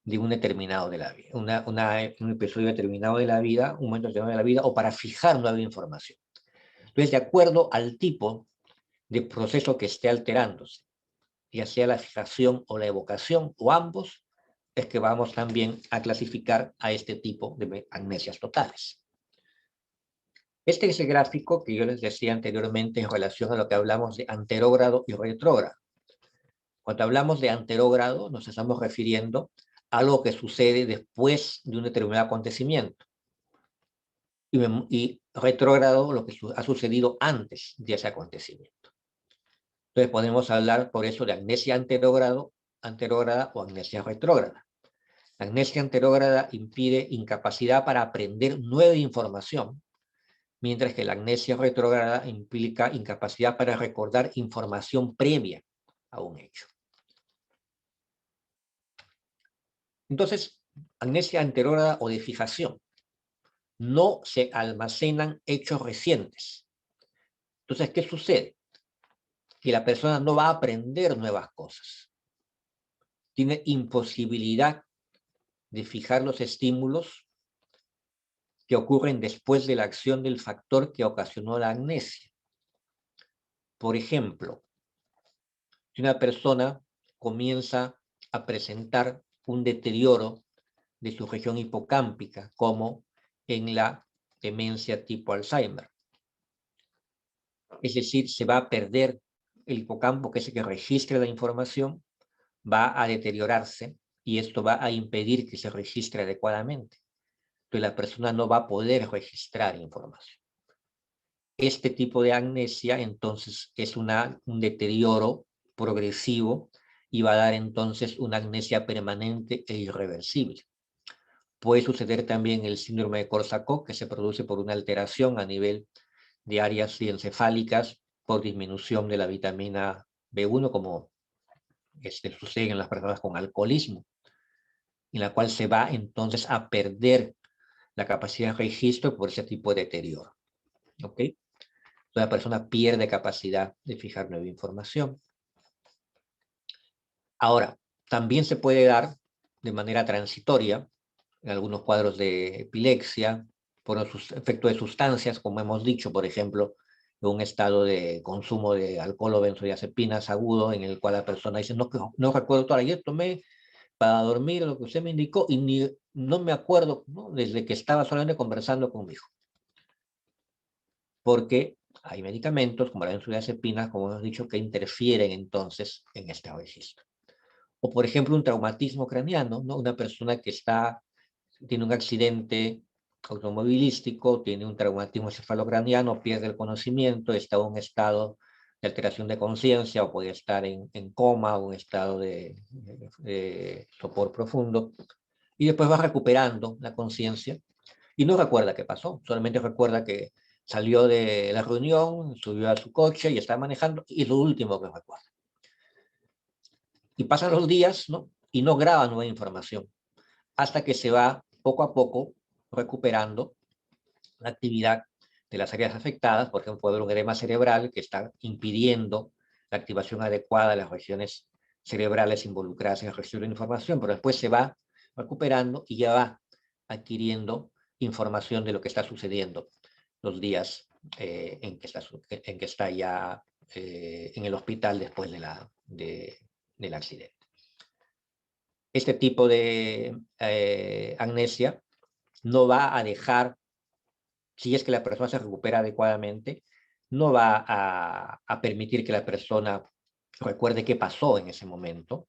de un determinado de la vida, un episodio determinado de la vida, un momento determinado de la vida, o para fijar nueva información. Entonces, de acuerdo al tipo de proceso que esté alterándose, ya sea la fijación o la evocación, o ambos, es que vamos también a clasificar a este tipo de amnesias totales. Este es el gráfico que yo les decía anteriormente en relación a lo que hablamos de anterógrado y retrógrado. Cuando hablamos de anterógrado, nos estamos refiriendo a algo que sucede después de un determinado acontecimiento. Y retrógrado, lo que ha sucedido antes de ese acontecimiento. Entonces podemos hablar por eso de amnesia anterógrada o amnesia retrógrada. La amnesia anterógrada impide incapacidad para aprender nueva información, mientras que la amnesia retrógrada implica incapacidad para recordar información previa a un hecho. Entonces, amnesia anterógrada o de fijación. No se almacenan hechos recientes. Entonces, ¿qué sucede? Que la persona no va a aprender nuevas cosas. Tiene imposibilidad de fijar los estímulos que ocurren después de la acción del factor que ocasionó la amnesia. Por ejemplo, si una persona comienza a presentar un deterioro de su región hipocámpica, como en la demencia tipo Alzheimer, es decir, se va a perder el hipocampo, que es el que registra la información, va a deteriorarse y esto va a impedir que se registre adecuadamente. Entonces la persona no va a poder registrar información. Este tipo de amnesia entonces es un deterioro progresivo y va a dar entonces una amnesia permanente e irreversible. Puede suceder también el síndrome de Korsakoff, que se produce por una alteración a nivel de áreas encefálicas por disminución de la vitamina B1, como sucede en las personas con alcoholismo, en la cual se va entonces a perder la capacidad de registro por ese tipo de deterioro. ¿Ok? Entonces la persona pierde capacidad de fijar nueva información. Ahora, también se puede dar de manera transitoria en algunos cuadros de epilepsia, por los efectos de sustancias, como hemos dicho, por ejemplo, en un estado de consumo de alcohol o benzodiazepinas agudo, en el cual la persona dice, no recuerdo todo, ayer tomé para dormir lo que usted me indicó y no me acuerdo, ¿no?, desde que estaba solamente conversando con mi hijo. Porque hay medicamentos, como la benzodiazepina, como hemos dicho, que interfieren entonces en este registro. O, por ejemplo, un traumatismo craneano, ¿no? Una persona que tiene un accidente automovilístico, tiene un traumatismo encefalocraniano, pierde el conocimiento, está en un estado de alteración de conciencia, o puede estar en coma o en estado de sopor profundo, y después va recuperando la conciencia y no recuerda qué pasó, solamente recuerda que salió de la reunión, subió a su coche y estaba manejando, y es lo último que recuerda. Y pasan los días, ¿no?, y no graba nueva información, hasta que se va poco a poco recuperando la actividad de las áreas afectadas. Por ejemplo, puede haber un edema cerebral que está impidiendo la activación adecuada de las regiones cerebrales involucradas en el registro de información, pero después se va recuperando y ya va adquiriendo información de lo que está sucediendo los días en que está ya en el hospital después del accidente. Este tipo de amnesia no va a dejar, si es que la persona se recupera adecuadamente, no va a permitir que la persona recuerde qué pasó en ese momento,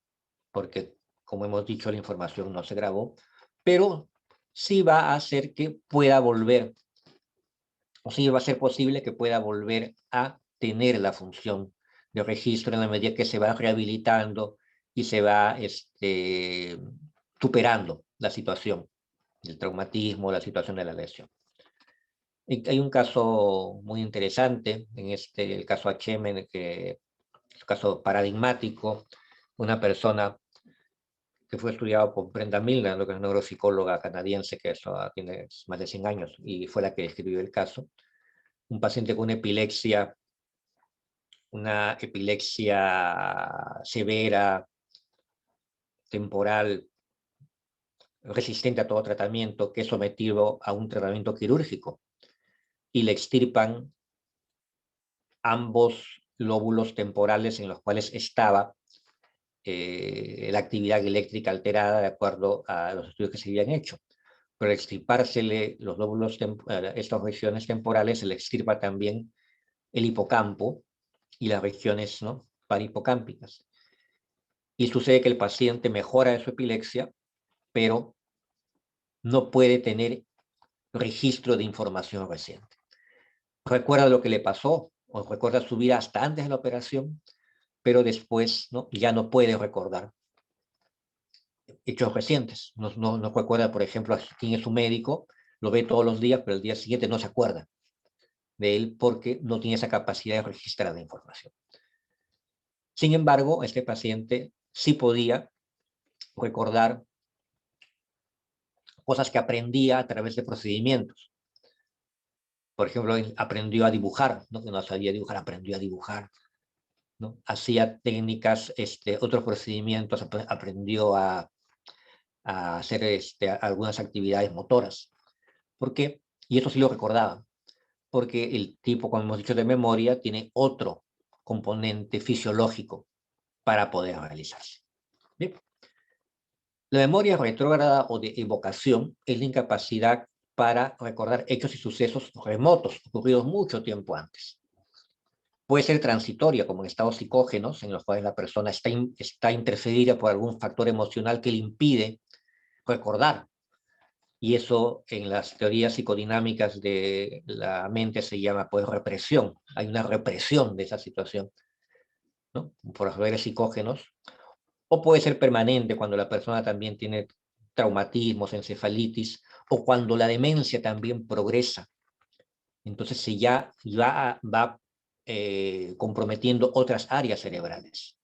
porque, como hemos dicho, la información no se grabó, pero sí va a hacer que pueda volver, o sí va a ser posible que pueda volver a tener la función de registro en la medida que se va rehabilitando y se va superando la situación del traumatismo, la situación de la lesión. Hay un caso muy interesante, el caso HM, que es un caso paradigmático, una persona que fue estudiado por Brenda Milner, que es una neuropsicóloga canadiense que eso tiene más de 100 años y fue la que escribió el caso. Un paciente con una epilepsia severa, temporal, resistente a todo tratamiento, que es sometido a un tratamiento quirúrgico y le extirpan ambos lóbulos temporales en los cuales estaba la actividad eléctrica alterada de acuerdo a los estudios que se habían hecho. Pero al extirpársele los lóbulos, estas regiones temporales, se le extirpa también el hipocampo y las regiones, ¿no?, parahipocámpicas. Y sucede que el paciente mejora de su epilepsia, pero no puede tener registro de información reciente. Recuerda lo que le pasó, o recuerda su vida hasta antes de la operación, pero después, ¿no?, ya no puede recordar hechos recientes. No recuerda, por ejemplo, a quién es su médico, lo ve todos los días, pero el día siguiente no se acuerda de él porque no tiene esa capacidad de registrar la información. Sin embargo, este paciente sí podía recordar cosas que aprendía a través de procedimientos. Por ejemplo, aprendió a dibujar, ¿no?, que no sabía dibujar, aprendió a dibujar, ¿no? Hacía técnicas, otros procedimientos, aprendió a hacer algunas actividades motoras. ¿Por qué? Y eso sí lo recordaba, porque el tipo, como hemos dicho, de memoria, tiene otro componente fisiológico para poder realizarse. Bien. La memoria retrógrada o de evocación es la incapacidad para recordar hechos y sucesos remotos, ocurridos mucho tiempo antes. Puede ser transitoria, como en estados psicógenos, en los cuales la persona está interferida por algún factor emocional que le impide recordar. Y eso en las teorías psicodinámicas de la mente se llama, pues, represión. Hay una represión de esa situación, ¿no?, por factores psicógenos. O puede ser permanente cuando la persona también tiene traumatismos, encefalitis, o cuando la demencia también progresa. Entonces se ya va comprometiendo otras áreas cerebrales.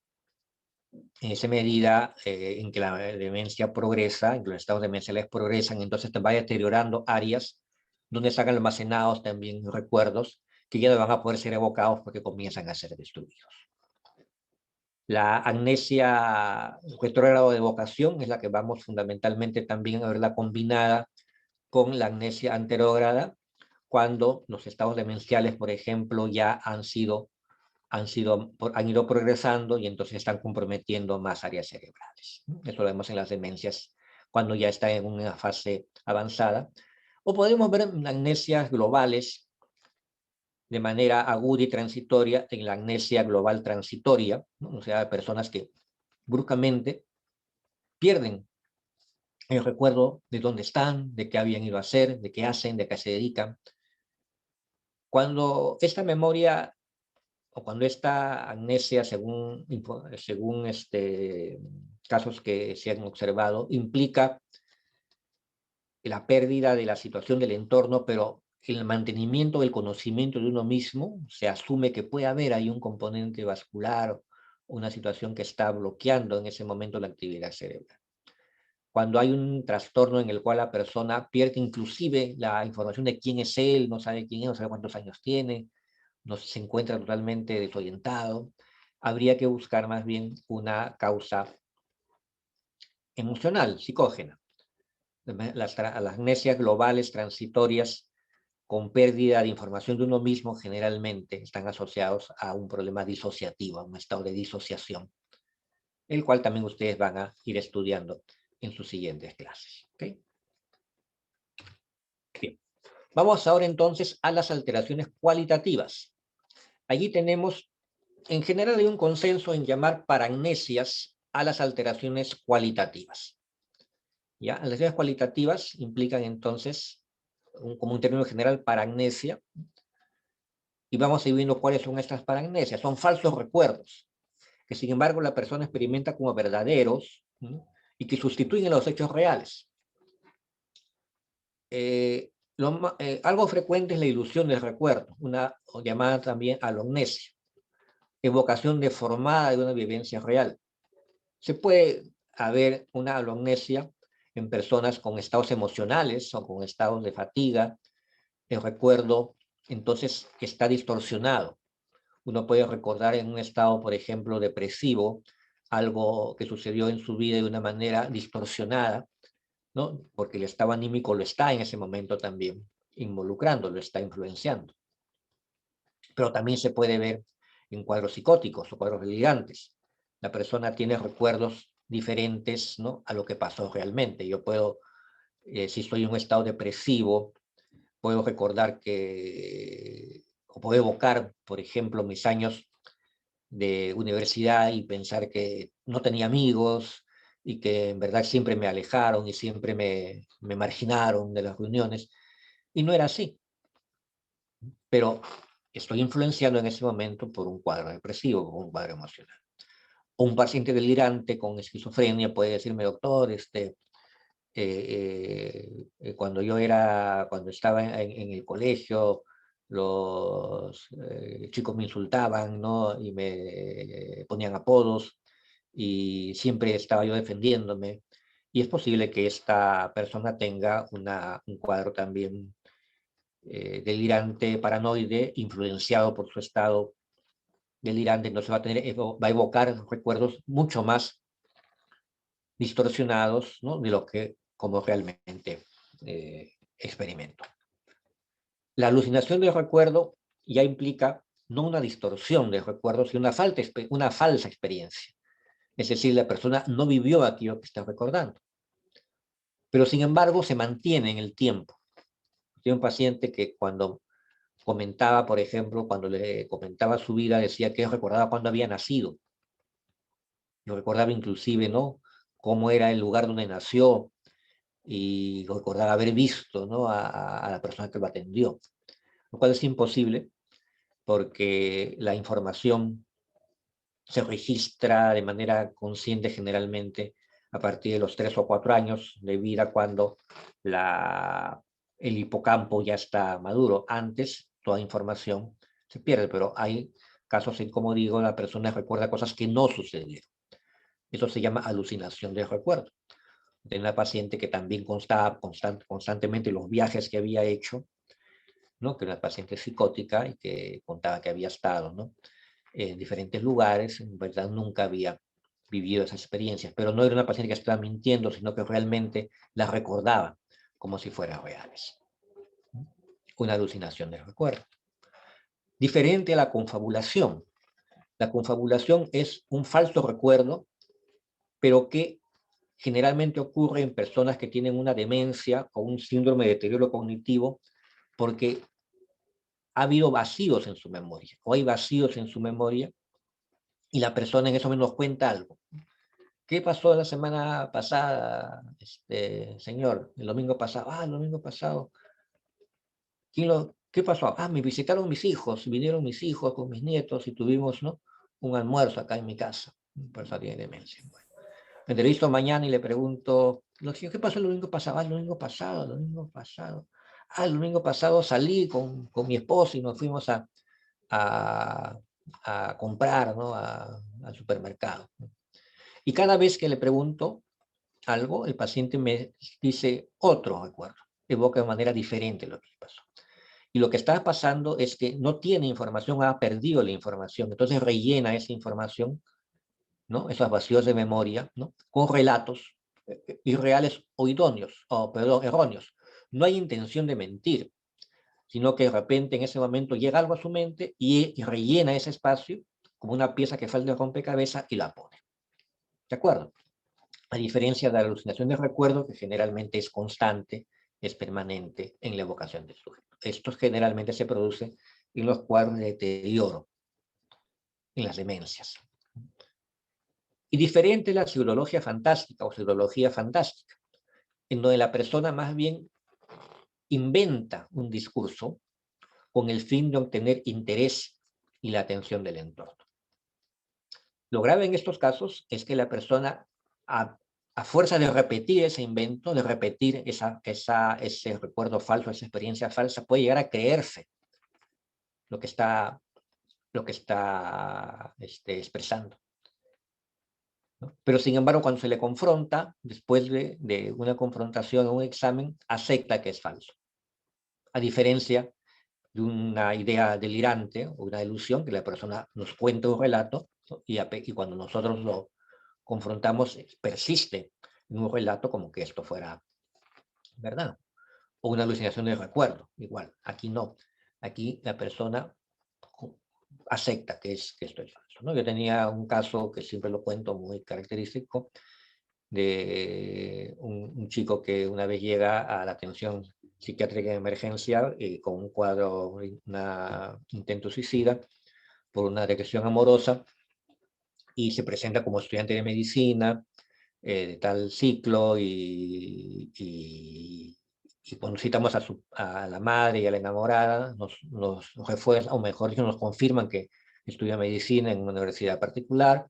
En esa medida en que la demencia progresa, en que los estados demenciales progresan, entonces va deteriorando áreas donde están almacenados también recuerdos que ya no van a poder ser evocados porque comienzan a ser destruidos. La amnesia retrógrada de evocación es la que vamos fundamentalmente también a verla combinada con la amnesia anterógrada, cuando los estados demenciales, por ejemplo, ya han ido progresando y entonces están comprometiendo más áreas cerebrales. Eso lo vemos en las demencias cuando ya está en una fase avanzada. O podemos ver amnesias globales de manera aguda y transitoria en la amnesia global transitoria, ¿no?, o sea, personas que bruscamente pierden el recuerdo de dónde están, de qué habían ido a hacer, de qué hacen, de qué se dedican. Cuando esta memoria o cuando esta amnesia, según casos que se han observado, implica la pérdida de la situación del entorno, pero el mantenimiento del conocimiento de uno mismo, se asume que puede haber ahí un componente vascular, una situación que está bloqueando en ese momento la actividad cerebral. Cuando hay un trastorno en el cual la persona pierde inclusive la información de quién es él, no sabe quién es, no sabe cuántos años tiene, no se encuentra totalmente desorientado, habría que buscar más bien una causa emocional, psicógena. Las amnesias globales transitorias con pérdida de información de uno mismo generalmente están asociados a un problema disociativo, a un estado de disociación, el cual también ustedes van a ir estudiando en sus siguientes clases. ¿Okay? Bien. Vamos ahora entonces a las alteraciones cualitativas. Allí tenemos, en general hay un consenso en llamar paramnesias a las alteraciones cualitativas. ¿Ya? Las lesiones cualitativas implican entonces, como un término general, paragnesia, y vamos a ir viendo cuáles son estas paragnesias. Son falsos recuerdos, que sin embargo la persona experimenta como verdaderos, ¿no? Y que sustituyen a los hechos reales. Algo frecuente es la ilusión del recuerdo, una llamada también alomnesia, evocación deformada de una vivencia real. Se puede haber una alomnesia en personas con estados emocionales o con estados de fatiga. El recuerdo entonces está distorsionado. Uno puede recordar en un estado, por ejemplo, depresivo, algo que sucedió en su vida de una manera distorsionada, ¿no? Porque el estado anímico lo está en ese momento también involucrando, lo está influenciando. Pero también se puede ver en cuadros psicóticos o cuadros delirantes. La persona tiene recuerdos diferentes, ¿no?, a lo que pasó realmente. Yo puedo, si estoy en un estado depresivo, puedo recordar o puedo evocar, por ejemplo, mis años de universidad y pensar que no tenía amigos y que en verdad siempre me alejaron y siempre me marginaron de las reuniones. Y no era así, pero estoy influenciado en ese momento por un cuadro depresivo, por un cuadro emocional. O un paciente delirante con esquizofrenia puede decirme, doctor, cuando estaba en el colegio, los chicos me insultaban, ¿no? Y me ponían apodos y siempre estaba yo defendiéndome. Y es posible que esta persona tenga un cuadro también delirante, paranoide, influenciado por su estado delirante, entonces va a evocar recuerdos mucho más distorsionados, ¿no?, de lo que como realmente experimento. La alucinación del recuerdo ya implica no una distorsión del recuerdo, sino una falsa experiencia. Es decir, la persona no vivió aquello que está recordando, pero sin embargo se mantiene en el tiempo. Tiene un paciente que cuando comentaba, por ejemplo, cuando le comentaba su vida, decía que recordaba cuando había nacido. Lo recordaba inclusive, ¿no?, cómo era el lugar donde nació, y recordaba haber visto, ¿no?, a la persona que lo atendió, lo cual es imposible porque la información se registra de manera consciente generalmente a partir de los 3 o 4 años de vida, cuando el hipocampo ya está maduro. Antes, toda información se pierde, pero hay casos en, como digo, la persona recuerda cosas que no sucedieron. Eso se llama alucinación del recuerdo. De una paciente que también constaba constantemente los viajes que había hecho, ¿no?, que era una paciente psicótica y que contaba que había estado, ¿no?, en diferentes lugares, en verdad nunca había vivido esas experiencias, pero no era una paciente que estaba mintiendo, sino que realmente las recordaba como si fueran reales. Una alucinación del recuerdo. Diferente a la confabulación. La confabulación es un falso recuerdo, pero que generalmente ocurre en personas que tienen una demencia o un síndrome de deterioro cognitivo, porque ha habido vacíos en su memoria, o hay vacíos en su memoria, y la persona en eso nos cuenta algo. ¿Qué pasó la semana pasada, señor? El domingo pasado. El domingo pasado. ¿Qué pasó? Me visitaron mis hijos, vinieron mis hijos con mis nietos y tuvimos, ¿no?, un almuerzo acá en mi casa. Por eso tiene demencia. Bueno, me entrevisto mañana y le pregunto, ¿qué pasó el domingo pasado? El domingo pasado, el domingo pasado. El domingo pasado salí con mi esposo y nos fuimos a, a comprar, ¿no?, al supermercado. Y cada vez que le pregunto algo, el paciente me dice otro recuerdo, evoca de manera diferente lo que pasó. Y lo que está pasando es que no tiene información, ha perdido la información, entonces rellena esa información, ¿no?, esos vacíos de memoria, ¿no?, con relatos irreales o idóneos, o perdón, erróneos. No hay intención de mentir, sino que de repente en ese momento llega algo a su mente y rellena ese espacio como una pieza que falta de rompecabezas y la pone. ¿De acuerdo? A diferencia de la alucinación de recuerdo, que generalmente es constante, es permanente en la evocación del sujeto. Esto generalmente se produce en los cuadros de deterioro, en las demencias. Y diferente la pseudología fantástica o pseudología fantástica. en donde la persona más bien inventa un discurso con el fin de obtener interés y la atención del entorno. Lo grave en estos casos es que la persona, a fuerza de repetir ese invento, de repetir ese recuerdo falso, esa experiencia falsa, puede llegar a creerse lo que está, expresando, ¿no? Pero sin embargo, cuando se le confronta, después de una confrontación o un examen, acepta que es falso. A diferencia de una idea delirante o una ilusión, que la persona nos cuenta un relato, ¿no? Y cuando nosotros lo confrontamos, persiste en un relato como que esto fuera verdad. O una alucinación de recuerdo, igual. Aquí no. Aquí la persona acepta que esto es falso, ¿no? Yo tenía un caso que siempre lo cuento muy característico de un chico que una vez llega a la atención psiquiátrica de emergencia con un cuadro, un intento suicida por una depresión amorosa, y se presenta como estudiante de medicina de tal ciclo, y cuando citamos a la madre y a la enamorada, nos refuerzan, o mejor dicho, nos confirman que estudia medicina en una universidad particular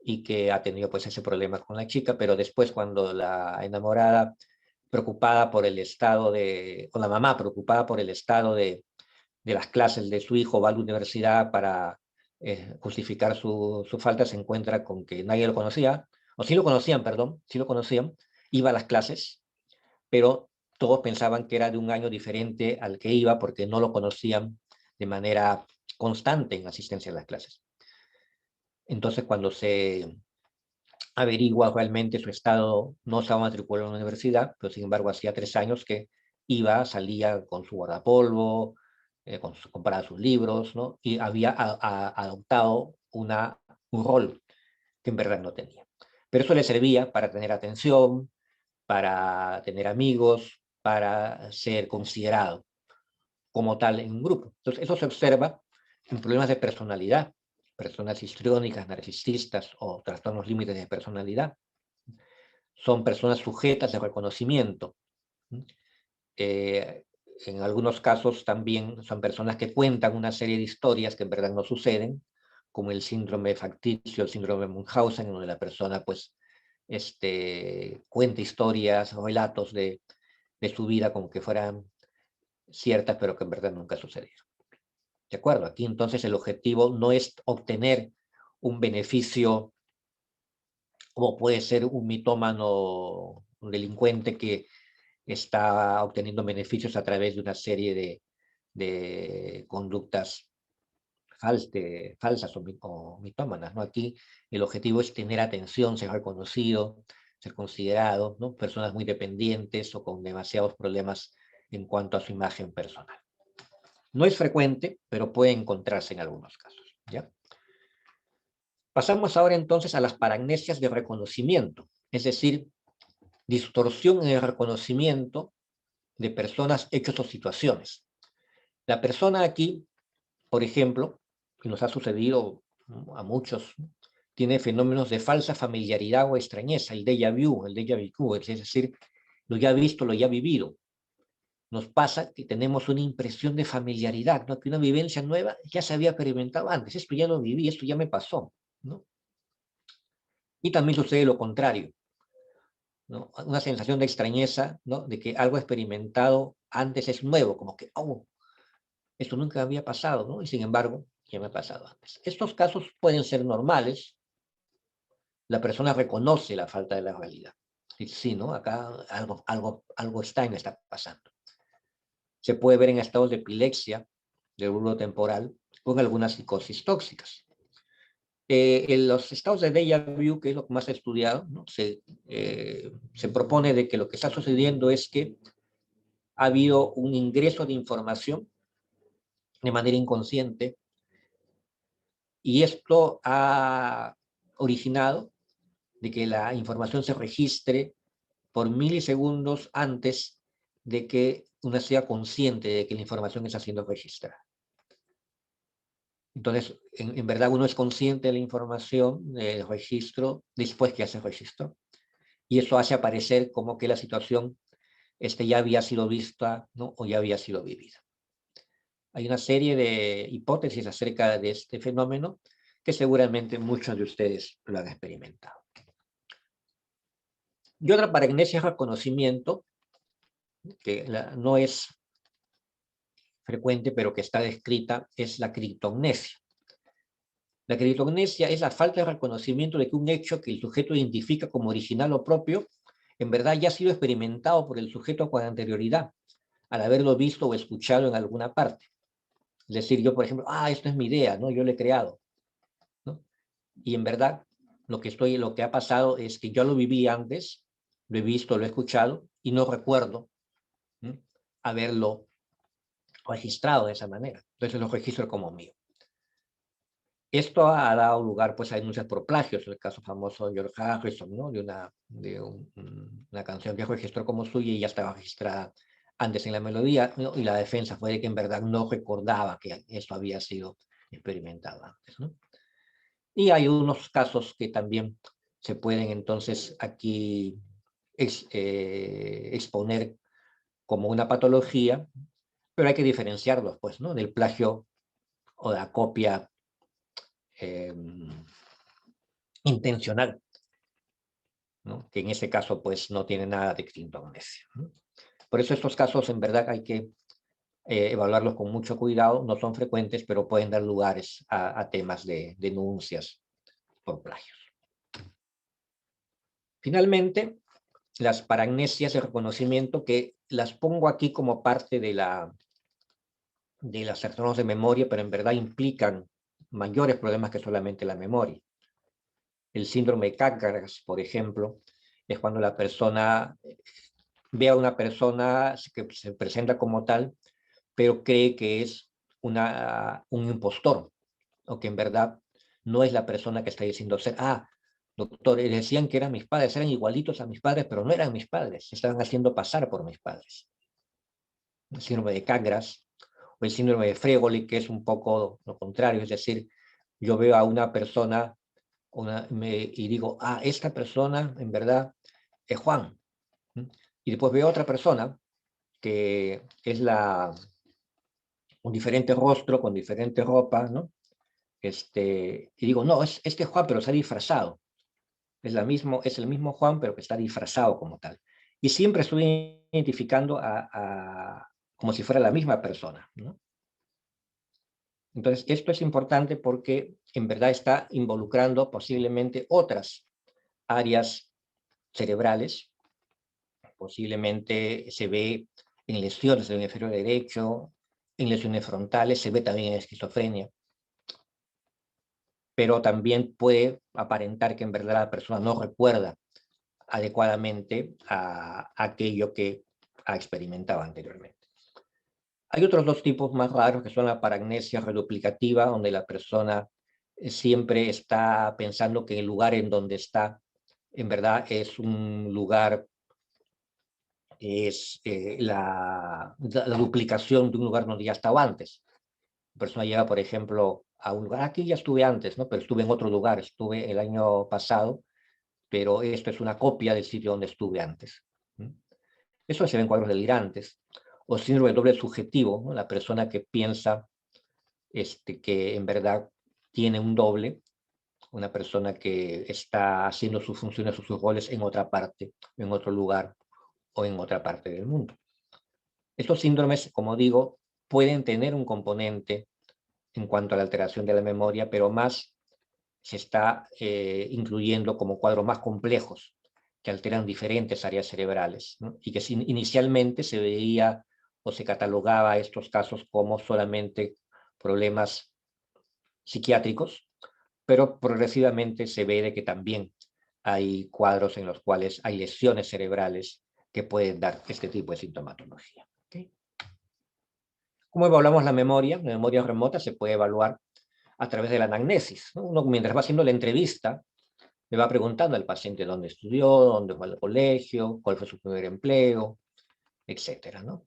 y que ha tenido pues ese problema con la chica, pero después cuando la enamorada, preocupada por el estado o la mamá preocupada por el estado de las clases de su hijo, va a la universidad para justificar su falta, se encuentra con que nadie lo conocía, o sí lo conocían, perdón, sí lo conocían, iba a las clases, pero todos pensaban que era de un año diferente al que iba porque no lo conocían de manera constante en asistencia a las clases. Entonces, cuando se averigua realmente su estado, no estaba matriculado en la universidad, pero sin embargo hacía 3 años que iba, salía con su guardapolvo, compraba sus libros, ¿no? Y había adoptado un rol que en verdad no tenía. Pero eso le servía para tener atención, para tener amigos, para ser considerado como tal en un grupo. Entonces, eso se observa en problemas de personalidad, personas histriónicas, narcisistas o trastornos límites de personalidad. Son personas sujetas de reconocimiento. Eh, en algunos casos también son personas que cuentan una serie de historias que en verdad no suceden, como el síndrome facticio, el síndrome de Munchausen, en donde la persona pues cuenta historias, relatos de su vida como que fueran ciertas, pero que en verdad nunca sucedieron. ¿De acuerdo? Aquí entonces el objetivo no es obtener un beneficio, como puede ser un mitómano, un delincuente que está obteniendo beneficios a través de una serie de conductas falsas o mitómanas, ¿no? Aquí el objetivo es tener atención, ser reconocido, ser considerado, ¿no? Personas muy dependientes o con demasiados problemas en cuanto a su imagen personal. No es frecuente, pero puede encontrarse en algunos casos, ¿ya? Pasamos ahora entonces a las paramnesias de reconocimiento, es decir, distorsión en el reconocimiento de personas, hechos o situaciones. La persona aquí, por ejemplo, que nos ha sucedido, ¿no?, a muchos, ¿no?, tiene fenómenos de falsa familiaridad o extrañeza, el déjà vu, es decir, lo ya visto, lo ya vivido. Nos pasa que tenemos una impresión de familiaridad, ¿no?, que una vivencia nueva ya se había experimentado antes, esto ya lo viví, esto ya me pasó, ¿no? Y también sucede lo contrario, ¿no? Una sensación de extrañeza, ¿no?, de que algo experimentado antes es nuevo, como que, oh, esto nunca había pasado, ¿no? Y sin embargo, ya me ha pasado antes. Estos casos pueden ser normales, la persona reconoce la falta de la realidad. Dice, sí, ¿no? Acá algo extraño está pasando. Se puede ver en estados de epilepsia, de bulbo temporal, con algunas psicosis tóxicas. En los estados de déjà vu, que es lo que más he estudiado, ¿no?, se propone de que lo que está sucediendo es que ha habido un ingreso de información de manera inconsciente, y esto ha originado de que la información se registre por milisegundos antes de que uno sea consciente de que la información está siendo registrada. Entonces, en verdad uno es consciente de la información del registro después que hace el registro. y eso hace aparecer como que la situación ya había sido vista, ¿no? O ya había sido vivida. Hay una serie de hipótesis acerca de este fenómeno que seguramente muchos de ustedes lo han experimentado. Y otra paragnesia es reconocimiento, que no es frecuente, pero que está descrita, es la criptognesia. La criptognesia es la falta de reconocimiento de que un hecho que el sujeto identifica como original o propio, en verdad ya ha sido experimentado por el sujeto con anterioridad, al haberlo visto o escuchado en alguna parte. Es decir, yo, por ejemplo, esto es mi idea, ¿no? Yo lo he creado, ¿no? Y en verdad, lo que ha pasado es que yo lo viví antes, lo he visto, lo he escuchado, y no recuerdo, ¿no?, haberlo registrado de esa manera. Entonces lo registro como mío. Esto ha dado lugar, pues, a denuncias por plagios, el caso famoso de George Harrison, ¿no? Una canción que registró como suya y ya estaba registrada antes en la melodía, ¿no? Y la defensa fue de que en verdad no recordaba que esto había sido experimentado antes, ¿no? Y hay unos casos que también se pueden entonces aquí exponer como una patología, pero hay que diferenciarlos, pues, ¿no?, del plagio o de la copia eh, intencional, ¿no?, que en ese caso pues no tiene nada de criptognesia, ¿no? Por eso estos casos en verdad hay que evaluarlos con mucho cuidado, no son frecuentes, pero pueden dar lugares a temas de denuncias por plagios. Finalmente, las paragnesias de reconocimiento, que las pongo aquí como parte de las trastornos de memoria, pero en verdad implican mayores problemas que solamente la memoria. El síndrome de Capgras, por ejemplo, es cuando la persona ve a una persona que se presenta como tal, pero cree que es un impostor, o que en verdad no es la persona que está diciendo ser. Doctor, decían que eran mis padres, eran igualitos a mis padres, pero no eran mis padres, se estaban haciendo pasar por mis padres. El síndrome de Capgras, o el síndrome de Fregoli, que es un poco lo contrario, es decir, yo veo a una persona y digo, esta persona en verdad es Juan. Y después veo a otra persona que es un diferente rostro, con diferente ropa, ¿no? Y digo, no, este Juan, pero se ha disfrazado. Es el mismo Juan, pero que está disfrazado como tal. Y siempre estoy identificando como si fuera la misma persona, ¿no? Entonces, esto es importante porque en verdad está involucrando posiblemente otras áreas cerebrales. Posiblemente se ve en lesiones del hemisferio derecho, en lesiones frontales, se ve también en esquizofrenia. Pero también puede aparentar que en verdad la persona no recuerda adecuadamente a aquello que ha experimentado anteriormente. Hay otros dos tipos más raros, que son la paragnesia reduplicativa, donde la persona siempre está pensando que el lugar en donde está en verdad es un lugar, es la duplicación de un lugar donde ya estaba antes. La persona llega, por ejemplo, a un lugar, aquí ya estuve antes, ¿no?, pero estuve en otro lugar, estuve el año pasado, pero esto es una copia del sitio donde estuve antes. Eso se ve en cuadros delirantes. O síndrome de doble subjetivo, ¿no?, la persona que piensa que en verdad tiene un doble, una persona que está haciendo sus funciones o sus roles en otra parte, en otro lugar o en otra parte del mundo. Estos síndromes, como digo, pueden tener un componente en cuanto a la alteración de la memoria, pero más se está incluyendo como cuadros más complejos que alteran diferentes áreas cerebrales, ¿no? Y que inicialmente se veía o se catalogaba estos casos como solamente problemas psiquiátricos, pero progresivamente se ve de que también hay cuadros en los cuales hay lesiones cerebrales que pueden dar este tipo de sintomatología. ¿Okay? ¿Cómo evaluamos la memoria? La memoria remota se puede evaluar a través de la anamnesis, ¿no? Uno, mientras va haciendo la entrevista, le va preguntando al paciente dónde estudió, dónde fue al colegio, cuál fue su primer empleo, etcétera, ¿no?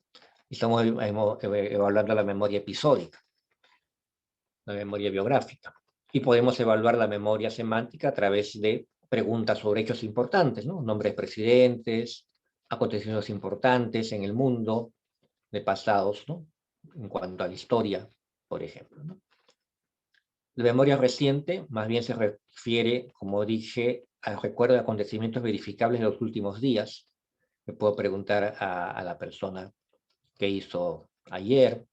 Estamos evaluando la memoria episódica, la memoria biográfica. Y podemos evaluar la memoria semántica a través de preguntas sobre hechos importantes, ¿no? Nombres de presidentes, acontecimientos importantes en el mundo, de pasados, ¿no? En cuanto a la historia, por ejemplo, ¿no? La memoria reciente más bien se refiere, como dije, al recuerdo de acontecimientos verificables de los últimos días. Me puedo preguntar a la persona qué hizo ayer,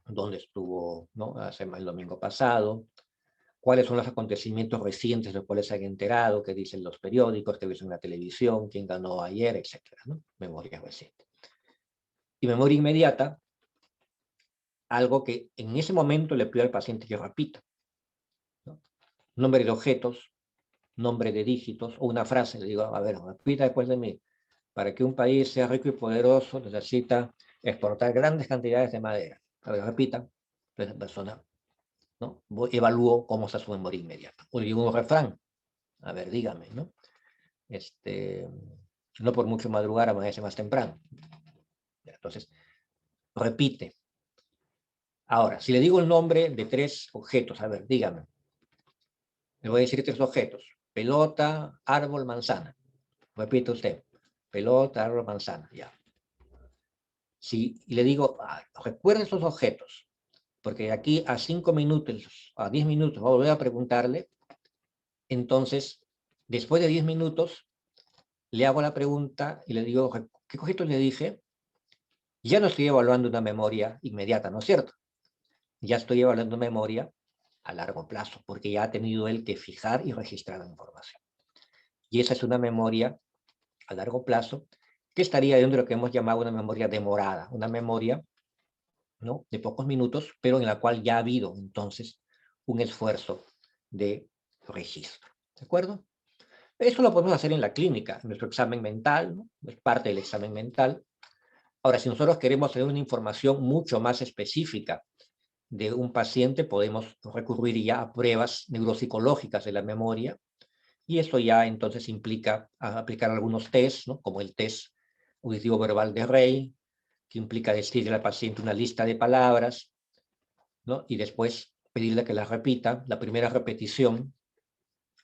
dónde estuvo, ¿no? El domingo pasado, cuáles son los acontecimientos recientes de los cuales se han enterado, qué dicen los periódicos, qué dicen la televisión, quién ganó ayer, etcétera, ¿no? Memoria reciente. Y memoria inmediata, algo que en ese momento le pido al paciente que repita, ¿no? Nombre de objetos, nombre de dígitos, o una frase, le digo, a ver, repita después de mí. Para que un país sea rico y poderoso, necesita exportar grandes cantidades de madera. A ver, repita. Entonces la persona, ¿no? Evalúo cómo está su memoria inmediata. O le digo un refrán. A ver, dígame, ¿no? No por mucho madrugar, amanece más temprano. Entonces, repite. Ahora, si le digo el nombre de 3 objetos, a ver, dígame. Le voy a decir 3 objetos. Pelota, árbol, manzana. Repite usted. Pelota, árbol, manzana. Ya. Si le digo, recuerde esos objetos, porque aquí a 5 minutos, a 10 minutos, voy a volver a preguntarle, entonces, después de 10 minutos, le hago la pregunta y le digo, ¿qué objetos le dije? Ya no estoy evaluando una memoria inmediata, ¿no es cierto? Ya estoy evaluando memoria a largo plazo, porque ya ha tenido él que fijar y registrar la información. Y esa es una memoria a largo plazo que estaría dentro de lo que hemos llamado una memoria demorada, una memoria, ¿no?, de pocos minutos, pero en la cual ya ha habido entonces un esfuerzo de registro. ¿De acuerdo? Eso lo podemos hacer en la clínica, en nuestro examen mental, ¿no? Es parte del examen mental. Ahora, si nosotros queremos tener una información mucho más específica de un paciente, podemos recurrir ya a pruebas neuropsicológicas de la memoria, y eso ya entonces implica aplicar algunos tests, ¿no?, como el test auditivo verbal de Rey, que implica decirle al paciente una lista de palabras, ¿no?, y después pedirle que las repita. La primera repetición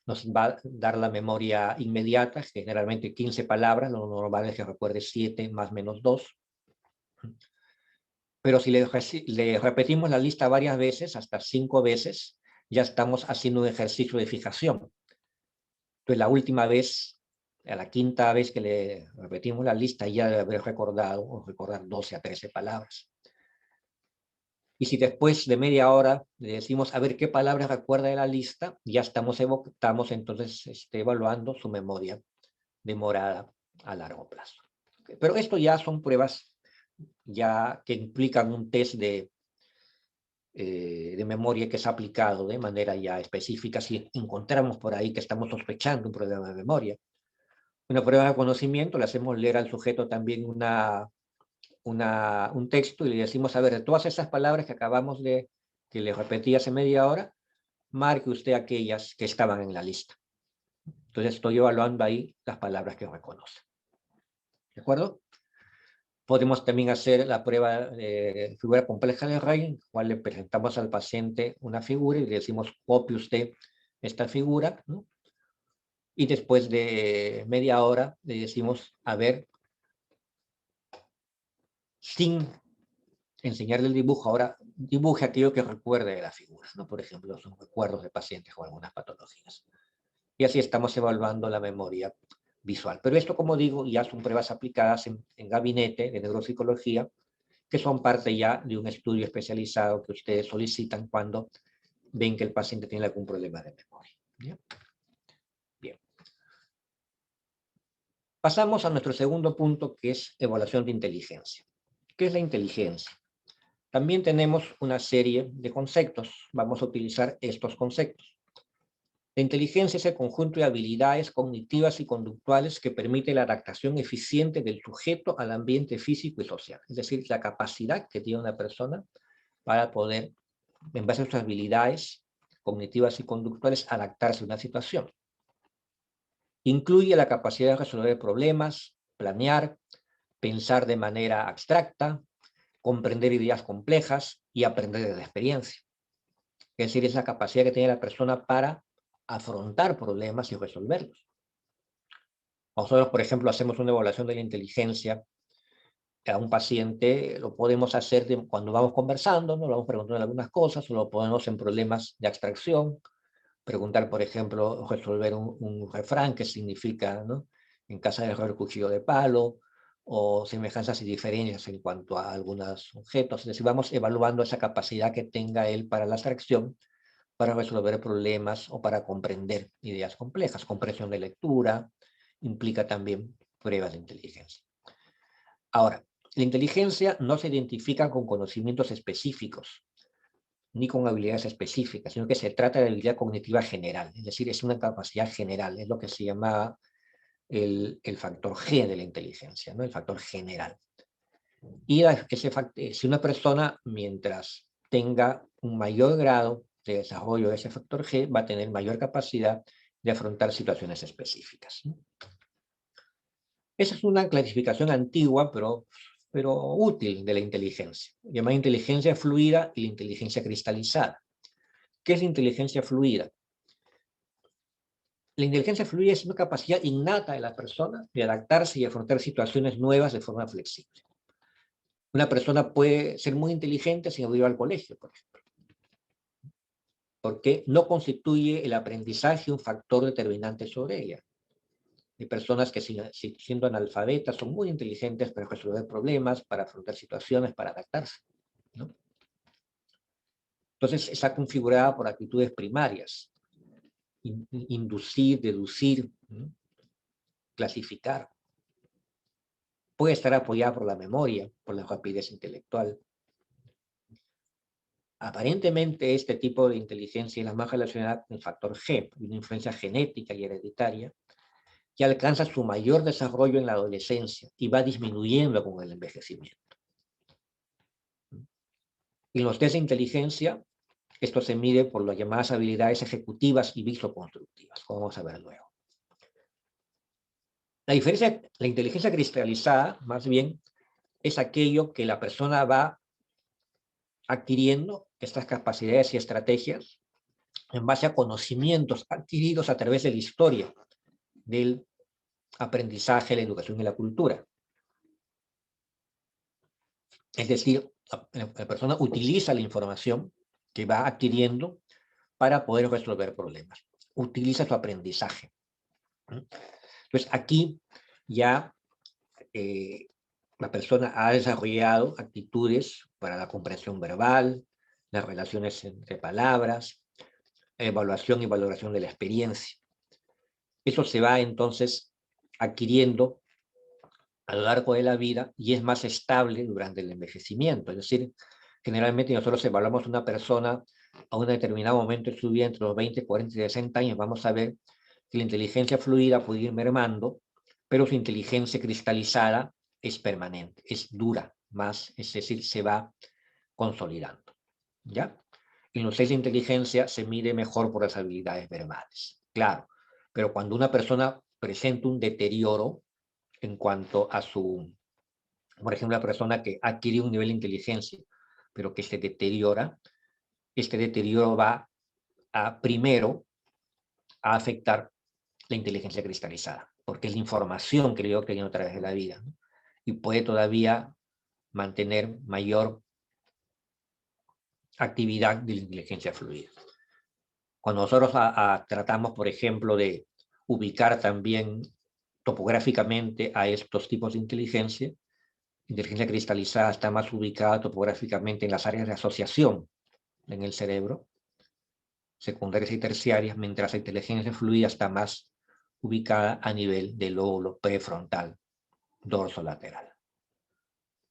nos va a dar la memoria inmediata, generalmente 15 palabras, lo normal es que recuerde 7 más menos 2. Pero si le repetimos la lista varias veces, hasta 5 veces, ya estamos haciendo un ejercicio de fijación. Entonces, la última vez, a la quinta vez que le repetimos la lista, ya debe haber recordado o recordar 12 a 13 palabras. Y si después de media hora le decimos, a ver qué palabras recuerda de la lista, ya estamos entonces evaluando su memoria demorada a largo plazo. Pero esto ya son pruebas ya que implican un test de memoria que es aplicado de manera ya específica si encontramos por ahí que estamos sospechando un problema de memoria. Una prueba de conocimiento, le hacemos leer al sujeto también un texto y le decimos, a ver, de todas esas palabras que le repetí hace media hora, marque usted aquellas que estaban en la lista. Entonces estoy evaluando ahí las palabras que reconoce. ¿De acuerdo? Podemos también hacer la prueba de figura compleja de Rey, en la cual le presentamos al paciente una figura y le decimos, copie usted esta figura, ¿no? Y después de media hora le decimos, a ver, sin enseñarle el dibujo, ahora dibuje aquello que recuerde de la figura, ¿no? Por ejemplo, son recuerdos de pacientes con algunas patologías. Y así estamos evaluando la memoria visual. Pero esto, como digo, ya son pruebas aplicadas en gabinete de neuropsicología, que son parte ya de un estudio especializado que ustedes solicitan cuando ven que el paciente tiene algún problema de memoria. ¿Bien? Bien. Pasamos a nuestro segundo punto, que es evaluación de inteligencia. ¿Qué es la inteligencia? También tenemos una serie de conceptos. Vamos a utilizar estos conceptos. La inteligencia es el conjunto de habilidades cognitivas y conductuales que permite la adaptación eficiente del sujeto al ambiente físico y social. Es decir, la capacidad que tiene una persona para poder, en base a sus habilidades cognitivas y conductuales, adaptarse a una situación. Incluye la capacidad de resolver problemas, planear, pensar de manera abstracta, comprender ideas complejas y aprender de la experiencia. Es decir, es la capacidad que tiene la persona para afrontar problemas y resolverlos. Nosotros, por ejemplo, hacemos una evaluación de la inteligencia a un paciente, lo podemos hacer cuando vamos conversando, ¿no? Lo vamos preguntando algunas cosas, o lo ponemos en problemas de abstracción, preguntar, por ejemplo, resolver un refrán, qué significa, ¿no? En casa de el cuchillo de palo, o semejanzas y diferencias en cuanto a algunos objetos. Es decir, vamos evaluando esa capacidad que tenga él para la abstracción, para resolver problemas o para comprender ideas complejas. Comprensión de lectura implica también pruebas de inteligencia. Ahora, la inteligencia no se identifica con conocimientos específicos, ni con habilidades específicas, sino que se trata de habilidad cognitiva general, es decir, es una capacidad general, es lo que se llama el factor G de la inteligencia, ¿no? El factor general. Y si una persona, mientras tenga un mayor grado de desarrollo de ese factor G, va a tener mayor capacidad de afrontar situaciones específicas, ¿no? Esa es una clasificación antigua, pero útil de la inteligencia, llamada inteligencia fluida y la inteligencia cristalizada. ¿Qué es inteligencia fluida? La inteligencia fluida es una capacidad innata de la persona de adaptarse y afrontar situaciones nuevas de forma flexible. Una persona puede ser muy inteligente sin haber ido al colegio, por ejemplo, porque no constituye el aprendizaje un factor determinante sobre ella. Hay personas que siendo analfabetas son muy inteligentes para resolver problemas, para afrontar situaciones, para adaptarse, ¿no? Entonces está configurada por actitudes primarias: inducir, deducir, ¿no? Clasificar. Puede estar apoyada por la memoria, por la rapidez intelectual. Aparentemente este tipo de inteligencia es la más relacionada con el factor G, una influencia genética y hereditaria, que alcanza su mayor desarrollo en la adolescencia y va disminuyendo con el envejecimiento. En los test de inteligencia, esto se mide por las llamadas habilidades ejecutivas y visoconstructivas, como vamos a ver luego. La inteligencia cristalizada, más bien, es aquello que la persona va adquiriendo, estas capacidades y estrategias, en base a conocimientos adquiridos a través de la historia, del aprendizaje, la educación y la cultura. Es decir, la persona utiliza la información que va adquiriendo para poder resolver problemas. Utiliza su aprendizaje. Entonces, aquí ya la persona ha desarrollado actitudes para la comprensión verbal, las relaciones entre palabras, evaluación y valoración de la experiencia. Eso se va entonces adquiriendo a lo largo de la vida y es más estable durante el envejecimiento. Es decir, generalmente nosotros evaluamos a una persona a un determinado momento de su vida, entre los 20, 40 y 60 años, vamos a ver que la inteligencia fluida puede ir mermando, pero su inteligencia cristalizada es permanente, es dura, más, es decir, se va consolidando, ¿ya? En los test de inteligencia se mide mejor por las habilidades verbales, claro, pero cuando una persona presenta un deterioro en cuanto a por ejemplo, la persona que adquiere un nivel de inteligencia, pero que se deteriora, este deterioro va primero a afectar la inteligencia cristalizada, porque es la información que le va teniendo a través de la vida, ¿no? Y puede todavía mantener mayor actividad de la inteligencia fluida. Cuando nosotros tratamos, por ejemplo, de ubicar también topográficamente a estos tipos de inteligencia cristalizada está más ubicada topográficamente en las áreas de asociación en el cerebro, secundarias y terciarias, mientras la inteligencia fluida está más ubicada a nivel del lóbulo prefrontal, dorso lateral.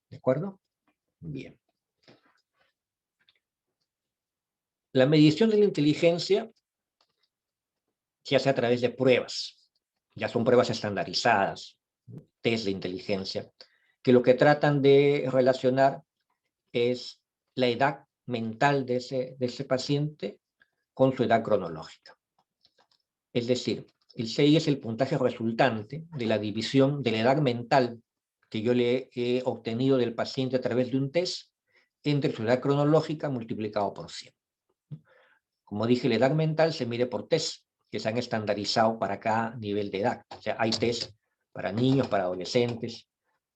¿De acuerdo? Bien. La medición de la inteligencia se hace a través de pruebas. Ya son pruebas estandarizadas, test de inteligencia, que lo que tratan de relacionar es la edad mental de ese paciente con su edad cronológica. Es decir, el CI es el puntaje resultante de la división de la edad mental que yo le he obtenido del paciente a través de un test entre su edad cronológica multiplicado por 100. Como dije, la edad mental se mide por test que se han estandarizado para cada nivel de edad. O sea, hay test para niños, para adolescentes,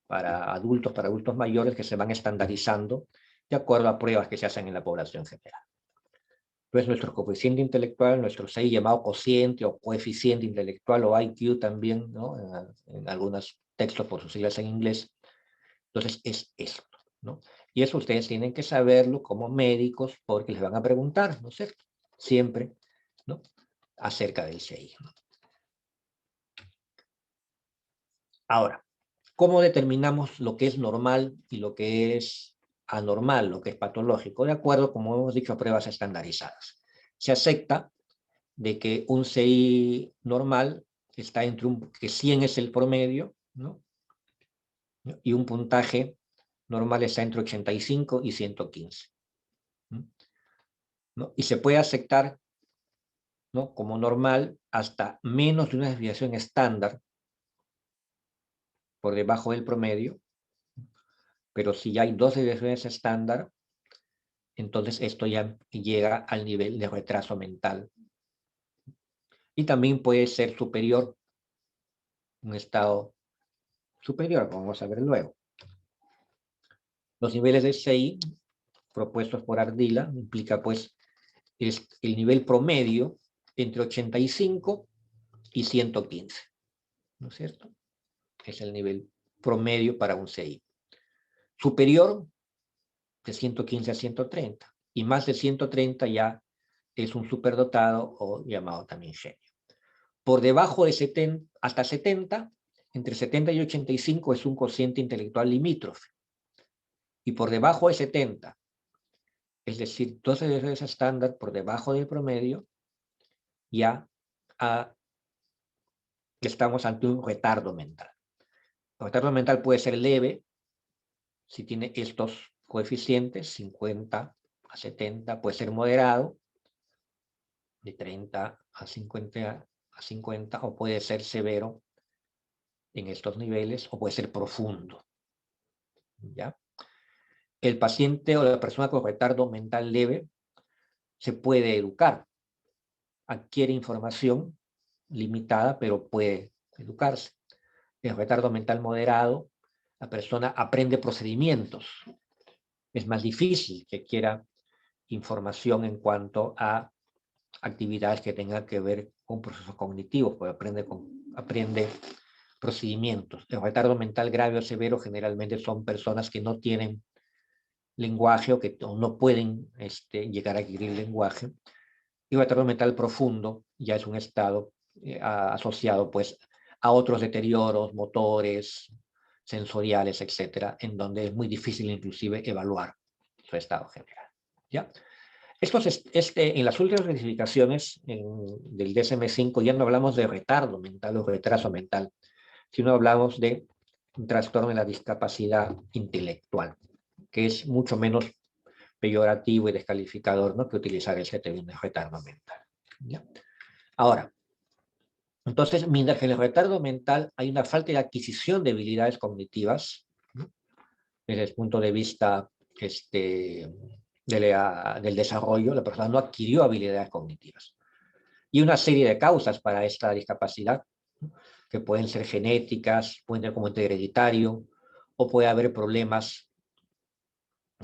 para adultos mayores, que se van estandarizando de acuerdo a pruebas que se hacen en la población general. Entonces, nuestro coeficiente intelectual, nuestro CI llamado cociente o coeficiente intelectual o IQ también, ¿no? En algunos textos por sus siglas en inglés. Entonces, es esto, ¿no? Y eso ustedes tienen que saberlo como médicos porque les van a preguntar, ¿no es cierto? Siempre, ¿no? Acerca del CI. Ahora, ¿cómo determinamos lo que es normal y lo que es anormal, lo que es patológico? De acuerdo, como hemos dicho, a pruebas estandarizadas. Se acepta de que un CI normal está entre que 100 es el promedio, ¿no? Y un puntaje normal está entre 85 y 115. ¿No? Y se puede aceptar, ¿no?, como normal hasta menos de una desviación estándar por debajo del promedio, pero si ya hay 2 desviaciones estándar, entonces esto ya llega al nivel de retraso mental. Y también puede ser superior, un estado superior, como vamos a ver luego. Los niveles de CI propuestos por Ardila implica pues es el nivel promedio entre 85 y 115, ¿no es cierto? Es el nivel promedio para un CI. Superior de 115 a 130 y más de 130 ya es un superdotado o llamado también genio. Por debajo de 70, hasta 70, entre 70 y 85 es un cociente intelectual limítrofe. Y por debajo de 70, es decir, 12 veces estándar por debajo del promedio, ya estamos ante un retardo mental. El retardo mental puede ser leve, si tiene estos coeficientes, 50 a 70, puede ser moderado, de 30 a 50, o puede ser severo en estos niveles, o puede ser profundo. ¿Ya? El paciente o la persona con retardo mental leve se puede educar, adquiere información limitada, pero puede educarse. El retardo mental moderado, la persona aprende procedimientos. Es más difícil que quiera información en cuanto a actividades que tengan que ver con procesos cognitivos, pues aprende procedimientos. El retardo mental grave o severo generalmente son personas que no tienen lenguaje o que no pueden llegar a adquirir lenguaje. Y el retardo mental profundo ya es un estado asociado pues a otros deterioros motores, sensoriales, etcétera, en donde es muy difícil inclusive evaluar su estado general. ¿Ya? En las últimas clasificaciones del DSM-5 ya no hablamos de retardo mental o retraso mental, sino hablamos de un trastorno de la discapacidad intelectual, que es mucho menos peyorativo y descalificador, ¿no?, que utilizar ese término de retardo mental. ¿Ya? Ahora, entonces, mientras que en el retardo mental hay una falta de adquisición de habilidades cognitivas, ¿no?, desde el punto de vista del desarrollo, la persona no adquirió habilidades cognitivas. Y una serie de causas para esta discapacidad, ¿no?, que pueden ser genéticas, pueden ser como hereditario, o puede haber problemas,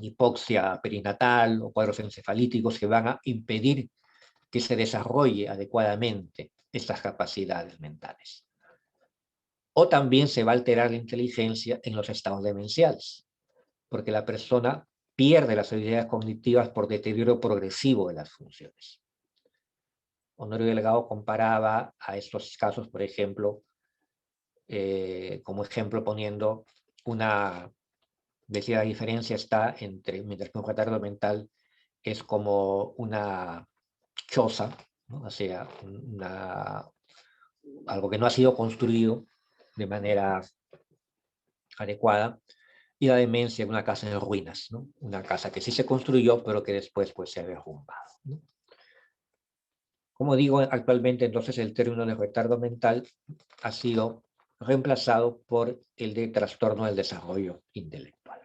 hipoxia perinatal o cuadros encefalíticos que van a impedir que se desarrolle adecuadamente estas capacidades mentales. O también se va a alterar la inteligencia en los estados demenciales, porque la persona pierde las habilidades cognitivas por deterioro progresivo de las funciones. Honorio Delgado comparaba a estos casos, por ejemplo, como ejemplo poniendo decía, la diferencia está entre, mientras que un retardo mental es como una choza, ¿no?, o sea, algo que no ha sido construido de manera adecuada, y la demencia es una casa en ruinas, ¿no?, una casa que sí se construyó, pero que después pues, se ha derrumbado, ¿no? Como digo, actualmente entonces el término de retardo mental ha sido reemplazado por el de trastorno del desarrollo intelectual.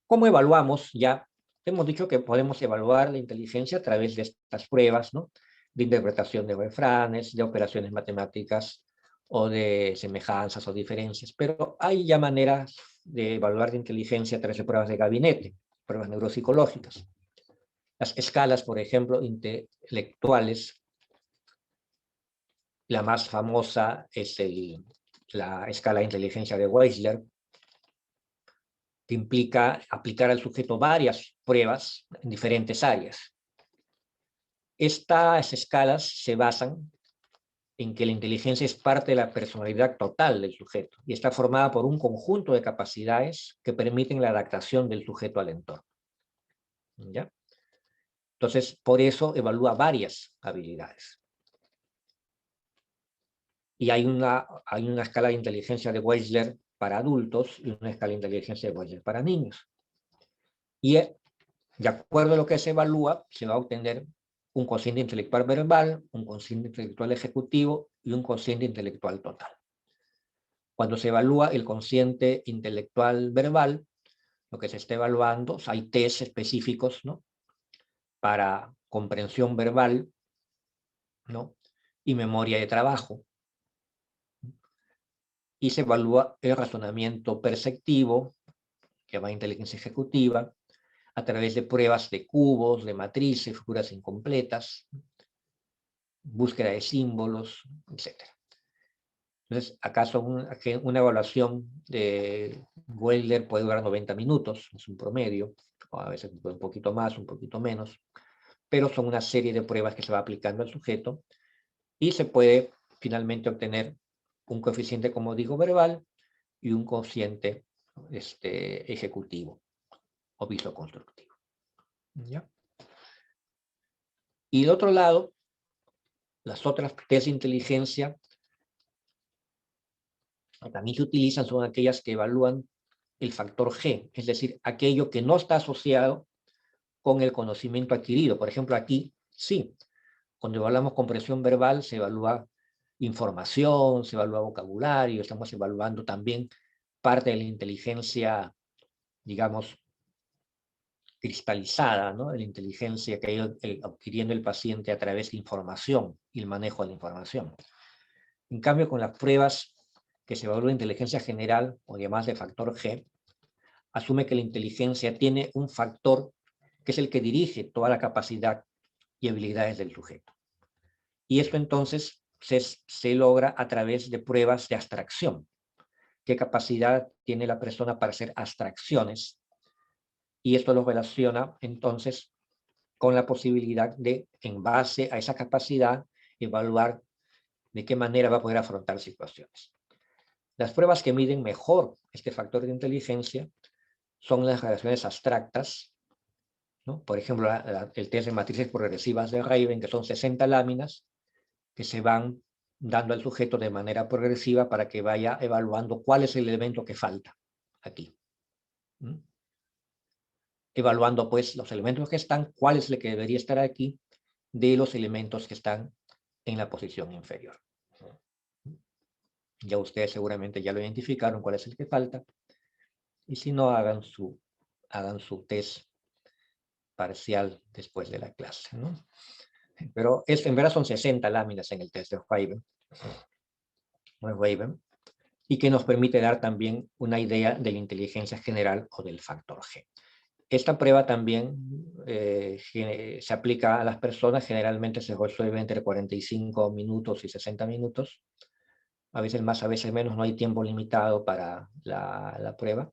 ¿Cómo evaluamos? Ya hemos dicho que podemos evaluar la inteligencia a través de estas pruebas, ¿no?, de interpretación de refranes, de operaciones matemáticas o de semejanzas o diferencias, pero hay ya maneras de evaluar la inteligencia a través de pruebas de gabinete, pruebas neuropsicológicas. Las escalas, por ejemplo, intelectuales, la más famosa es la escala de inteligencia de Weisler, que implica aplicar al sujeto varias pruebas en diferentes áreas. Estas escalas se basan en que la inteligencia es parte de la personalidad total del sujeto y está formada por un conjunto de capacidades que permiten la adaptación del sujeto al entorno. ¿Ya? Entonces, por eso evalúa varias habilidades. Y hay una escala de inteligencia de Weisler para adultos y una escala de inteligencia de Weisler para niños. Y de acuerdo a lo que se evalúa, se va a obtener un cociente intelectual verbal, un cociente intelectual ejecutivo y un cociente intelectual total. Cuando se evalúa el cociente intelectual verbal, lo que se está evaluando, hay test específicos, ¿no?, para comprensión verbal, ¿no?, y memoria de trabajo. Y se evalúa el razonamiento perceptivo, que va a inteligencia ejecutiva, a través de pruebas de cubos, de matrices, figuras incompletas, búsqueda de símbolos, etc. Entonces, acaso una evaluación de Weisler puede durar 90 minutos, es un promedio, o a veces un poquito más, un poquito menos, pero son una serie de pruebas que se va aplicando al sujeto y se puede finalmente obtener un coeficiente, como digo, verbal y un cociente ejecutivo o visoconstructivo. ¿Ya? Y de otro lado, las otras test de inteligencia que también se utilizan son aquellas que evalúan el factor G, es decir, aquello que no está asociado con el conocimiento adquirido. Por ejemplo, aquí sí, cuando evaluamos comprensión verbal se evalúa información, se evalúa vocabulario, estamos evaluando también parte de la inteligencia, digamos, cristalizada, ¿no?, de la inteligencia que ha ido adquiriendo el paciente a través de información y el manejo de la información. En cambio, con las pruebas que se evalúa inteligencia general, o llamadas de factor G, asume que la inteligencia tiene un factor que es el que dirige toda la capacidad y habilidades del sujeto. Y esto entonces se logra a través de pruebas de abstracción. ¿Qué capacidad tiene la persona para hacer abstracciones? Y esto lo relaciona entonces con la posibilidad de, en base a esa capacidad, evaluar de qué manera va a poder afrontar situaciones. Las pruebas que miden mejor este factor de inteligencia son las relaciones abstractas, ¿no? Por ejemplo, el test de matrices progresivas de Raven, que son 60 láminas que se van dando al sujeto de manera progresiva para que vaya evaluando cuál es el elemento que falta aquí. Evaluando pues los elementos que están, cuál es el que debería estar aquí de los elementos que están en la posición inferior. Ya ustedes seguramente ya lo identificaron cuál es el que falta, y si no, hagan su test parcial después de la clase, ¿no? Pero en verdad son 60 láminas en el test de Raven, y que nos permite dar también una idea de la inteligencia general o del factor G. Esta prueba también se aplica a las personas, generalmente se resuelve entre 45 minutos y 60 minutos, a veces más, a veces menos, no hay tiempo limitado para la prueba,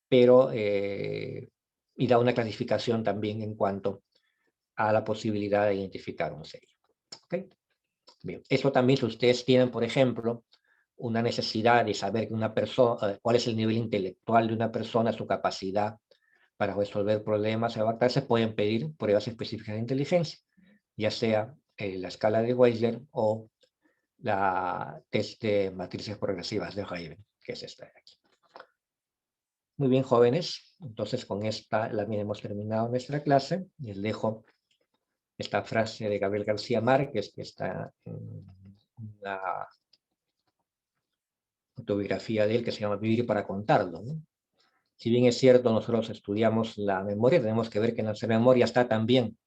pero y da una clasificación también en cuanto a la posibilidad de identificar un sello. ¿Okay? Bien, eso también, si ustedes tienen, por ejemplo, una necesidad de saber que una persona, cuál es el nivel intelectual de una persona, su capacidad para resolver problemas, adaptarse, pueden pedir pruebas específicas de inteligencia, ya sea la escala de Weisler o la test de matrices progresivas de Raven, que es esta de aquí. Muy bien, jóvenes, entonces con esta también hemos terminado nuestra clase. Les dejo esta frase de Gabriel García Márquez, que está en la autobiografía de él, que se llama Vivir para contarlo, ¿no? Si bien es cierto, nosotros estudiamos la memoria, tenemos que ver que nuestra memoria está también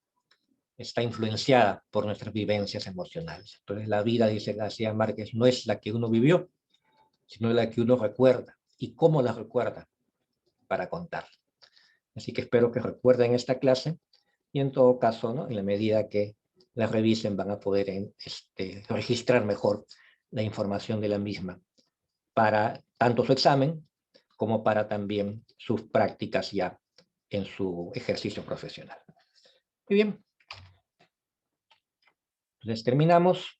está influenciada por nuestras vivencias emocionales. Entonces la vida, dice García Márquez, no es la que uno vivió, sino la que uno recuerda. ¿Y cómo la recuerda? Para contar. Así que espero que recuerden esta clase y en todo caso, ¿no?, en la medida que la revisen van a poder registrar mejor la información de la misma para tanto su examen como para también sus prácticas ya en su ejercicio profesional. Muy bien. Entonces terminamos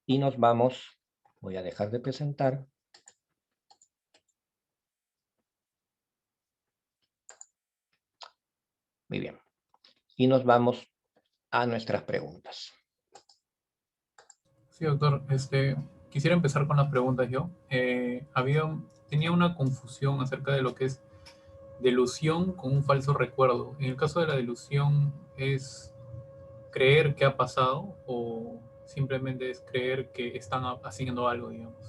y nos vamos. Voy a dejar de presentar. Muy bien. Y nos vamos a nuestras preguntas. Sí, doctor. Quisiera empezar con las preguntas yo. Tenía una confusión acerca de lo que es delusión con un falso recuerdo. En el caso de la delusión, ¿es creer que ha pasado o simplemente es creer que están haciendo algo, digamos?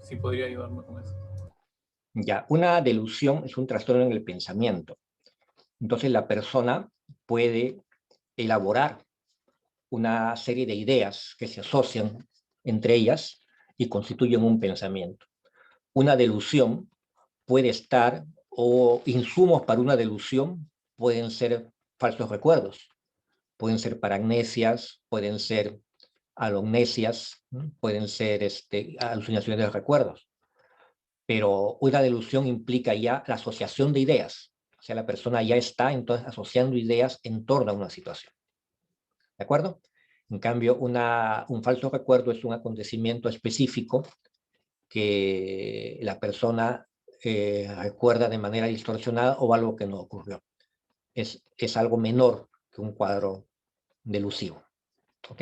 Si podría ayudarme con eso. Ya, una delusión es un trastorno en el pensamiento. Entonces la persona puede elaborar una serie de ideas que se asocian entre ellas y constituyen un pensamiento. Una delusión puede estar, o insumos para una delusión pueden ser falsos recuerdos, pueden ser paramnesias, pueden ser alomnesias, pueden ser alucinaciones de recuerdos. Pero una delusión implica ya la asociación de ideas. O sea, la persona ya está entonces asociando ideas en torno a una situación. ¿De acuerdo? En cambio, un falso recuerdo es un acontecimiento específico que la persona recuerda de manera distorsionada o algo que no ocurrió. Es algo menor que un cuadro delusivo. ¿Ok?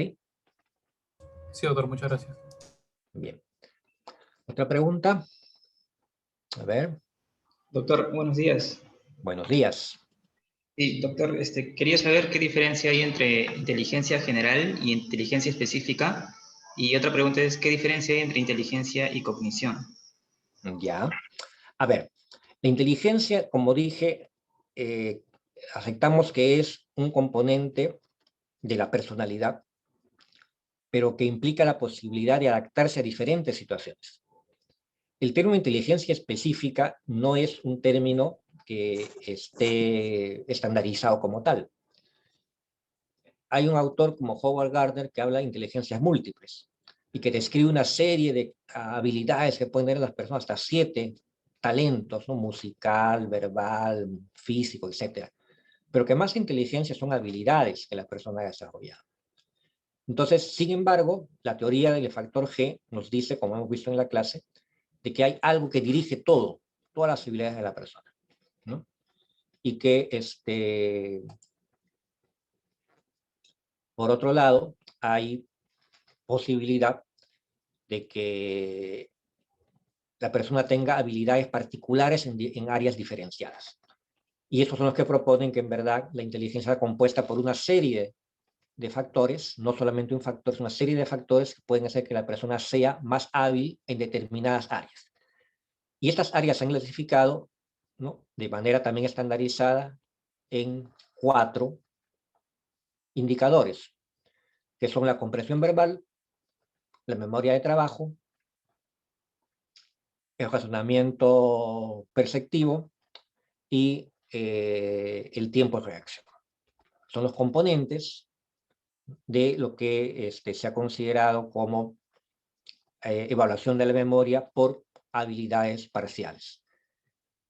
Sí, doctor, muchas gracias. Bien. ¿Otra pregunta? A ver. Doctor, buenos días. Buenos días. Sí, doctor, quería saber qué diferencia hay entre inteligencia general y inteligencia específica. Y otra pregunta es, ¿qué diferencia hay entre inteligencia y cognición? Ya. A ver, la inteligencia, como dije, aceptamos que es un componente de la personalidad, pero que implica la posibilidad de adaptarse a diferentes situaciones. El término inteligencia específica no es un término que esté estandarizado como tal. Hay un autor como Howard Gardner que habla de inteligencias múltiples y que describe una serie de habilidades que pueden tener las personas, hasta 7 talentos, ¿no?, musical, verbal, físico, etc. Pero que más que inteligencia son habilidades que la persona ha desarrollado. Entonces, sin embargo, la teoría del factor G nos dice, como hemos visto en la clase, de que hay algo que dirige todas las habilidades de la persona, ¿no? Y que, por otro lado, hay posibilidad de que la persona tenga habilidades particulares en áreas diferenciadas. Y esos son los que proponen que en verdad la inteligencia está compuesta por una serie de factores, no solamente un factor, es una serie de factores que pueden hacer que la persona sea más hábil en determinadas áreas. Y estas áreas se han clasificado, ¿no?, de manera también estandarizada en 4 indicadores, que son la comprensión verbal, la memoria de trabajo, el razonamiento perceptivo y el tiempo de reacción. Son los componentes de lo que se ha considerado como evaluación de la memoria por habilidades parciales.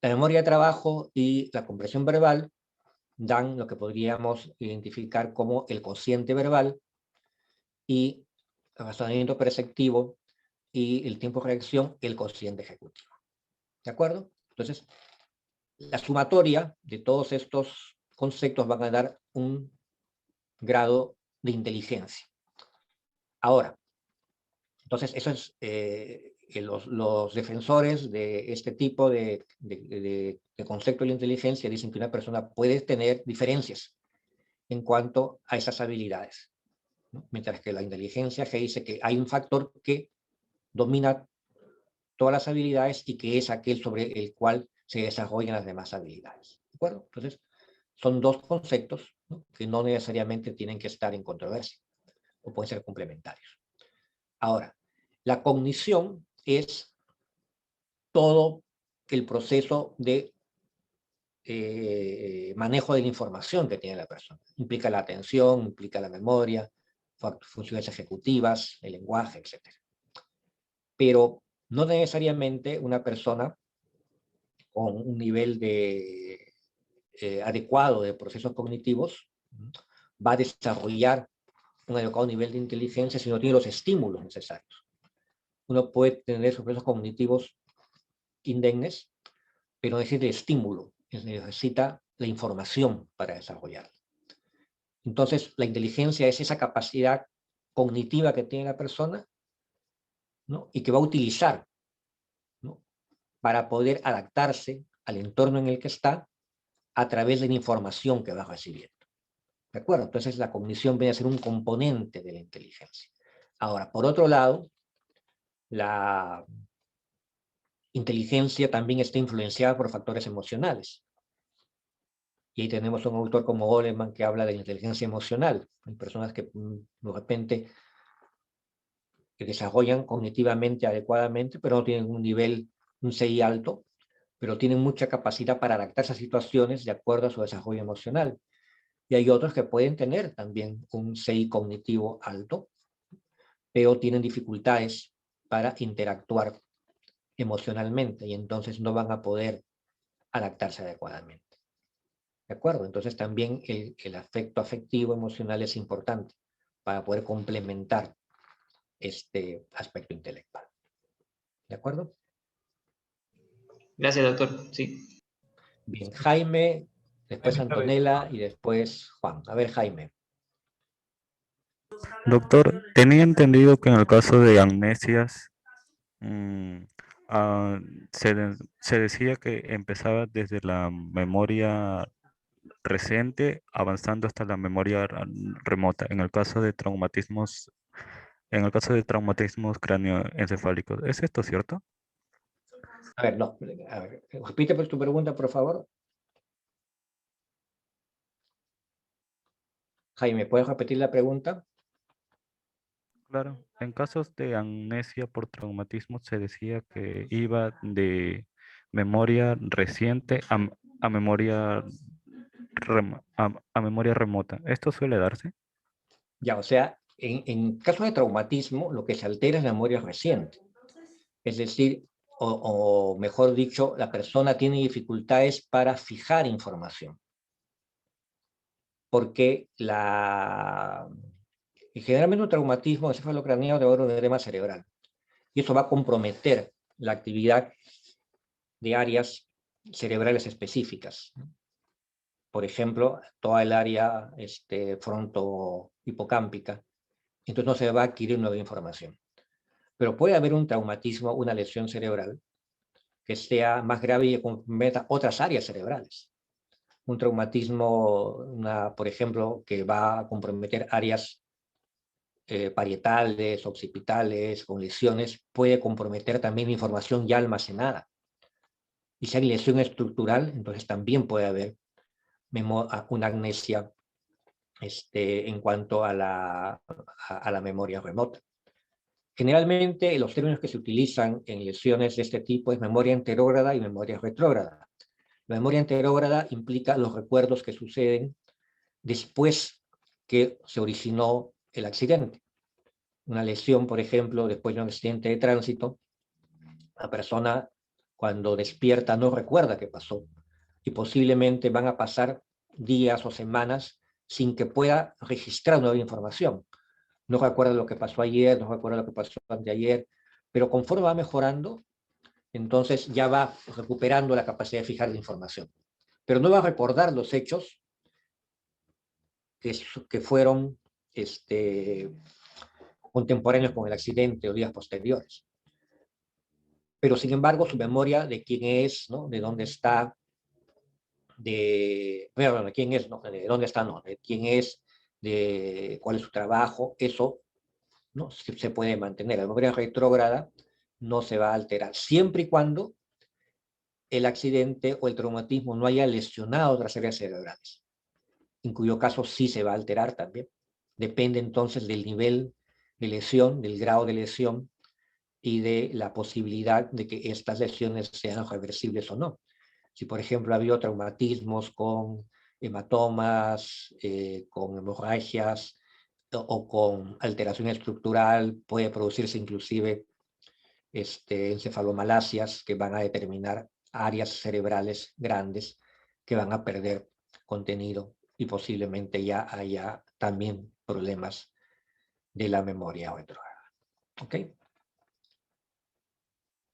La memoria de trabajo y la comprensión verbal dan lo que podríamos identificar como el cociente verbal, y el razonamiento perceptivo y el tiempo de reacción, el cociente ejecutivo. ¿De acuerdo? Entonces, la sumatoria de todos estos conceptos van a dar un grado de inteligencia. Ahora, entonces, eso es los defensores de este tipo de concepto de la inteligencia dicen que una persona puede tener diferencias en cuanto a esas habilidades, ¿no? Mientras que la inteligencia que dice que hay un factor que domina todas las habilidades y que es aquel sobre el cual se desarrollan las demás habilidades. ¿De acuerdo? Entonces, son dos conceptos, ¿no?, que no necesariamente tienen que estar en controversia o pueden ser complementarios. Ahora, la cognición es todo el proceso de manejo de la información que tiene la persona. Implica la atención, implica la memoria, funciones ejecutivas, el lenguaje, etc. Pero no necesariamente una persona con un nivel adecuado de procesos cognitivos va a desarrollar un adecuado nivel de inteligencia si no tiene los estímulos necesarios. Uno puede tener procesos cognitivos indemnes, pero necesita estímulo, necesita la información para desarrollarla. Entonces, la inteligencia es esa capacidad cognitiva que tiene la persona, ¿no?, y que va a utilizar, ¿no?, para poder adaptarse al entorno en el que está a través de la información que va recibiendo. ¿De acuerdo? Entonces, la cognición viene a ser un componente de la inteligencia. Ahora, por otro lado, la inteligencia también está influenciada por factores emocionales. Y ahí tenemos un autor como Goleman que habla de la inteligencia emocional. Hay personas que de repente que desarrollan cognitivamente adecuadamente, pero no tienen un nivel, un CI alto, pero tienen mucha capacidad para adaptarse a situaciones de acuerdo a su desarrollo emocional. Y hay otros que pueden tener también un CI cognitivo alto, pero tienen dificultades para interactuar emocionalmente y entonces no van a poder adaptarse adecuadamente. ¿De acuerdo? Entonces también el aspecto afectivo emocional es importante para poder complementar este aspecto intelectual. ¿De acuerdo? Gracias, doctor. Sí. Bien, Jaime, después Buenas tardes. Antonella y después Juan. A ver, Jaime. Doctor, tenía entendido que en el caso de amnesias mm, ah, se decía que empezaba desde la memoria reciente avanzando hasta la memoria remota. En el caso de traumatismos cráneoencefálicos, ¿es esto cierto? A ver, no. A ver, repite pues tu pregunta, por favor. Jaime, ¿puedes repetir la pregunta? Claro, en casos de amnesia por traumatismo se decía que iba de memoria reciente a memoria a memoria remota. ¿Esto suele darse? Ya, o sea, en caso de traumatismo, lo que se altera es la memoria reciente. Es decir, o mejor dicho, la persona tiene dificultades para fijar información. Porque generalmente un traumatismo encefalocraneal de un edema cerebral. Y eso va a comprometer la actividad de áreas cerebrales específicas. Por ejemplo, toda el área fronto-hipocámpica. Entonces no se va a adquirir nueva información. Pero puede haber un traumatismo, una lesión cerebral, que sea más grave y que comprometa otras áreas cerebrales. Un traumatismo, por ejemplo, que va a comprometer áreas parietales, occipitales, con lesiones, puede comprometer también información ya almacenada. Y si hay lesión estructural, entonces también puede haber una amnesia en cuanto a la memoria remota. Generalmente los términos que se utilizan en lesiones de este tipo es memoria anterógrada y memoria retrógrada. La memoria anterógrada implica los recuerdos que suceden después que se originó el accidente. Una lesión, por ejemplo, después de un accidente de tránsito, la persona cuando despierta no recuerda qué pasó y posiblemente van a pasar días o semanas sin que pueda registrar nueva información. No recuerda lo que pasó ayer, no recuerda lo que pasó anteayer, pero conforme va mejorando, entonces ya va recuperando la capacidad de fijar la información. Pero no va a recordar los hechos que fueron contemporáneos con el accidente o días posteriores. Pero sin embargo, su memoria de quién es, ¿no?, de dónde está, de quién es, no, de dónde está, no, de quién es, de cuál es su trabajo, eso, ¿no?, se puede mantener. La memoria retrógrada no se va a alterar, siempre y cuando el accidente o el traumatismo no haya lesionado otras áreas cerebrales, en cuyo caso sí se va a alterar también. Depende entonces del nivel de lesión, del grado de lesión y de la posibilidad de que estas lesiones sean reversibles o no. Si, por ejemplo, ha habido traumatismos con hematomas, con hemorragias o con alteración estructural, puede producirse inclusive encefalomalasias que van a determinar áreas cerebrales grandes que van a perder contenido y posiblemente ya haya también problemas de la memoria retrógrada. ¿Ok?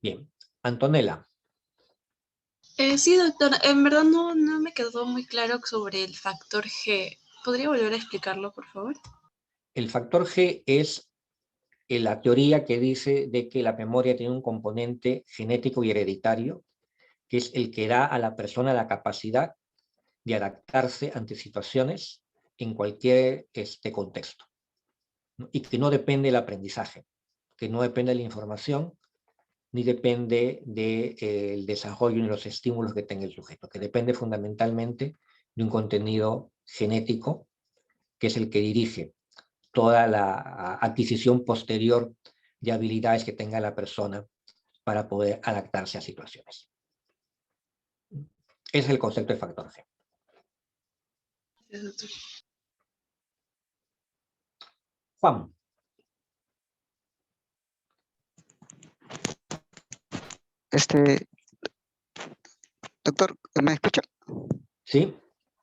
Bien. Antonella. Sí, doctor, en verdad no me quedó muy claro sobre el factor G. ¿Podría volver a explicarlo, por favor? El factor G es la teoría que dice de que la memoria tiene un componente genético y hereditario, que es el que da a la persona la capacidad de adaptarse ante situaciones en cualquier contexto, ¿no? Y que no depende del aprendizaje, que no depende de la información, ni depende del desarrollo ni los estímulos que tenga el sujeto, que depende fundamentalmente de un contenido genético, que es el que dirige toda la adquisición posterior de habilidades que tenga la persona para poder adaptarse a situaciones. Ese es el concepto de factor G. Doctor. Juan. Doctor, ¿me escucha? ¿Sí?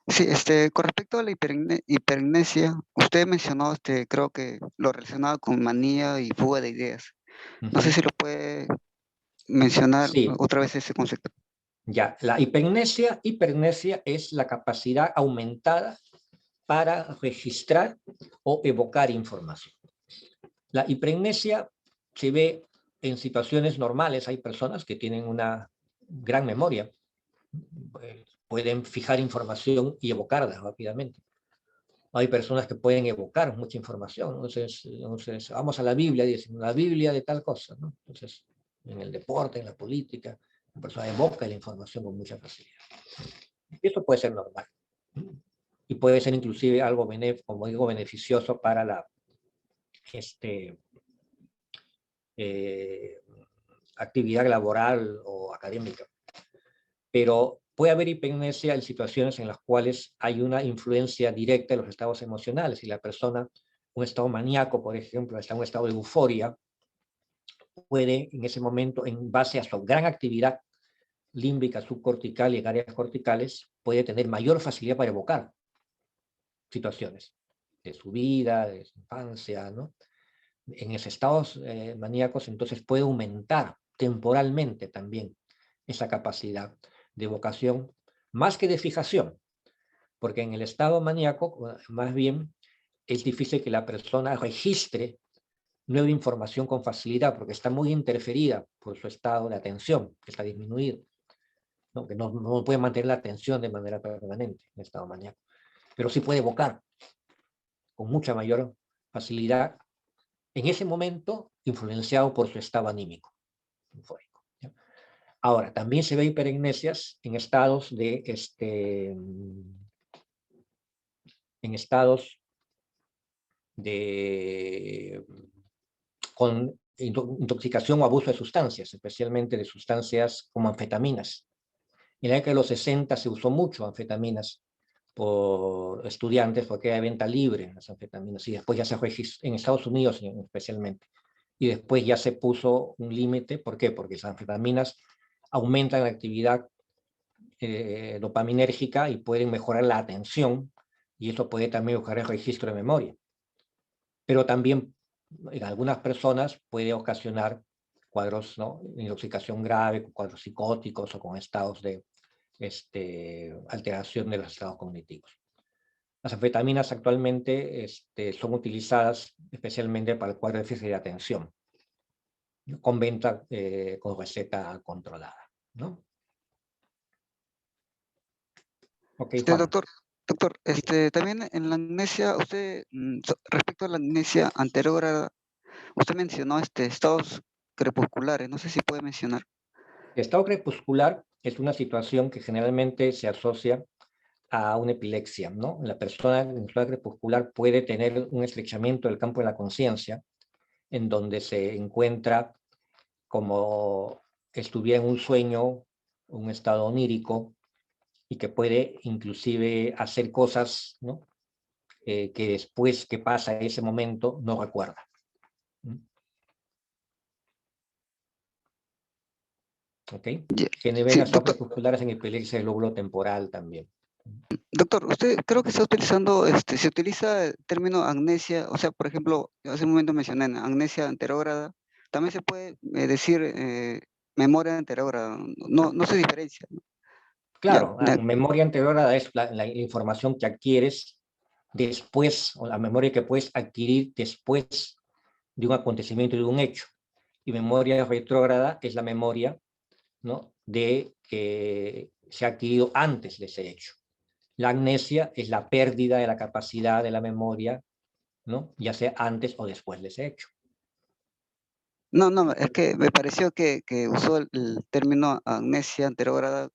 Sí, con respecto a la hipermnesia, usted mencionó, creo que lo relacionado con manía y fuga de ideas. No sé si lo puede mencionar Sí. otra vez ese concepto. Ya, la hipermnesia es la capacidad aumentada para registrar o evocar información. La hipermnesia se ve en situaciones normales. Hay personas que tienen una gran memoria, pueden fijar información y evocarla rápidamente. Hay personas que pueden evocar mucha información. Entonces vamos a la Biblia y decimos, la Biblia de tal cosa, ¿no? Entonces, en el deporte, en la política, la persona evoca la información con mucha facilidad. Y esto puede ser normal. Y puede ser inclusive algo, como digo, beneficioso para la actividad laboral o académica. Pero puede haber hipermnesia en situaciones en las cuales hay una influencia directa de los estados emocionales. Si la persona, un estado maníaco, por ejemplo, está en un estado de euforia, puede en ese momento, en base a su gran actividad límbica, subcortical y en áreas corticales, puede tener mayor facilidad para evocar situaciones de su vida, de su infancia, ¿no? En esos estados maníacos, entonces puede aumentar temporalmente también esa capacidad de evocación, más que de fijación, porque en el estado maníaco, más bien, es difícil que la persona registre nueva información con facilidad, porque está muy interferida por su estado de atención, que está disminuido, ¿no? Que no puede mantener la atención de manera permanente en el estado maníaco, pero sí puede evocar con mucha mayor facilidad, en ese momento, influenciado por su estado anímico. Ahora, también se ve hipermnesias en estados con intoxicación o abuso de sustancias, especialmente de sustancias como anfetaminas. En la década de los 60 se usó mucho anfetaminas por estudiantes porque era de venta libre las anfetaminas, y después ya se registró en Estados Unidos especialmente, y después ya se puso un límite. ¿Por qué? Porque las anfetaminas aumentan la actividad dopaminérgica y pueden mejorar la atención, y eso puede también mejorar el registro de memoria. Pero también en algunas personas puede ocasionar cuadros, ¿no?, de intoxicación grave, cuadros psicóticos o con estados de alteración de los estados cognitivos. Las anfetaminas actualmente son utilizadas especialmente para el cuadro de déficit de atención, ¿no?, con venta con receta controlada, ¿no? Ok, Juan. Doctor, también en la amnesia, usted, respecto a la amnesia anterior, usted mencionó estados crepusculares, no sé si puede mencionar. El estado crepuscular es una situación que generalmente se asocia a una epilepsia, ¿no? La persona en estado crepuscular puede tener un estrechamiento del campo de la conciencia, en donde se encuentra como estuviera en un sueño, un estado onírico, y que puede inclusive hacer cosas, ¿no? Que después que pasa ese momento no recuerda. ¿Ok? Tiene Sí, venas doctor, crepusculares en epilepsia del lóbulo temporal también. doctor, usted creo que está utilizando, se utiliza el término amnesia, o sea, por ejemplo, hace un momento mencioné amnesia anterógrada, también se puede decir memoria anterógrada, no se diferencia, ¿no? Ya, Claro, la memoria anterógrada es la información que adquieres después, o la memoria que puedes adquirir después de un acontecimiento, de un hecho. Y memoria retrógrada es la memoria, ¿no? De que se ha adquirido antes de ese hecho. La amnesia es la pérdida de la capacidad de la memoria, ¿no? Ya sea antes o después de ese hecho. no, es que me pareció que usó el término amnesia anterógrada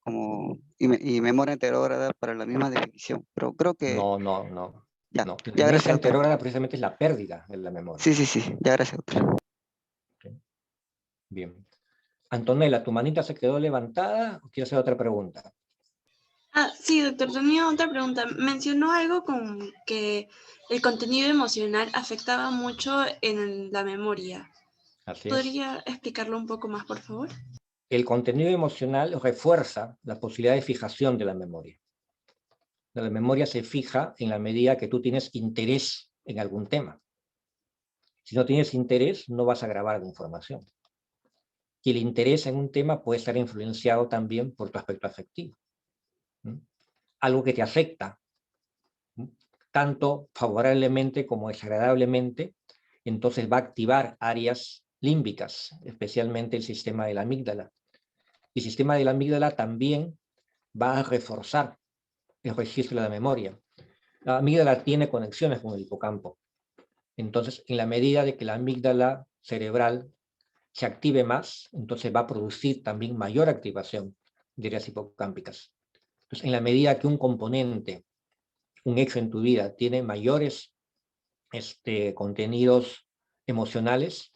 y memoria anterógrada para la misma definición, pero creo que No. ya, La ya amnesia gracias, doctor. anterógrada precisamente es la pérdida de la memoria. Sí, ya gracias, doctor. Bien. Antonella, ¿tu manita se quedó levantada o quieres hacer otra pregunta? Sí, doctor, tenía otra pregunta. Mencionó algo con que el contenido emocional afectaba mucho en la memoria. Así es. ¿Podría explicarlo un poco más, por favor? El contenido emocional refuerza la posibilidad de fijación de la memoria. La memoria se fija en la medida que tú tienes interés en algún tema. Si no tienes interés, no vas a grabar la información. Y el interés en un tema puede estar influenciado también por tu aspecto afectivo. Algo que te afecta, tanto favorablemente como desagradablemente, entonces va a activar áreas límbicas, especialmente el sistema de la amígdala. El sistema de la amígdala también va a reforzar el registro de la memoria. La amígdala tiene conexiones con el hipocampo. Entonces, en la medida de que la amígdala cerebral se active más, entonces va a producir también mayor activación de áreas hipocámpicas. Entonces, en la medida que un componente, un hecho en tu vida, tiene mayores contenidos emocionales,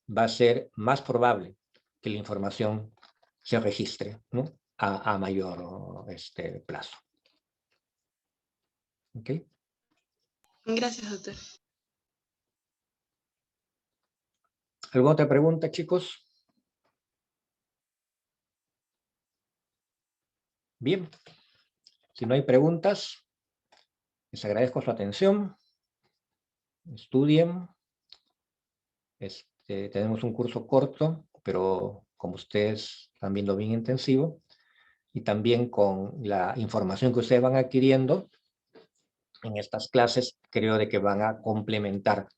va a ser más probable que la información se registre, ¿no? a mayor plazo. ¿Ok? Gracias, doctor. ¿Alguna otra pregunta, chicos? Bien. Si no hay preguntas, les agradezco su atención. Estudien. Tenemos un curso corto, pero como ustedes están viendo, bien intensivo. Y también con la información que ustedes van adquiriendo en estas clases, creo de que van a complementar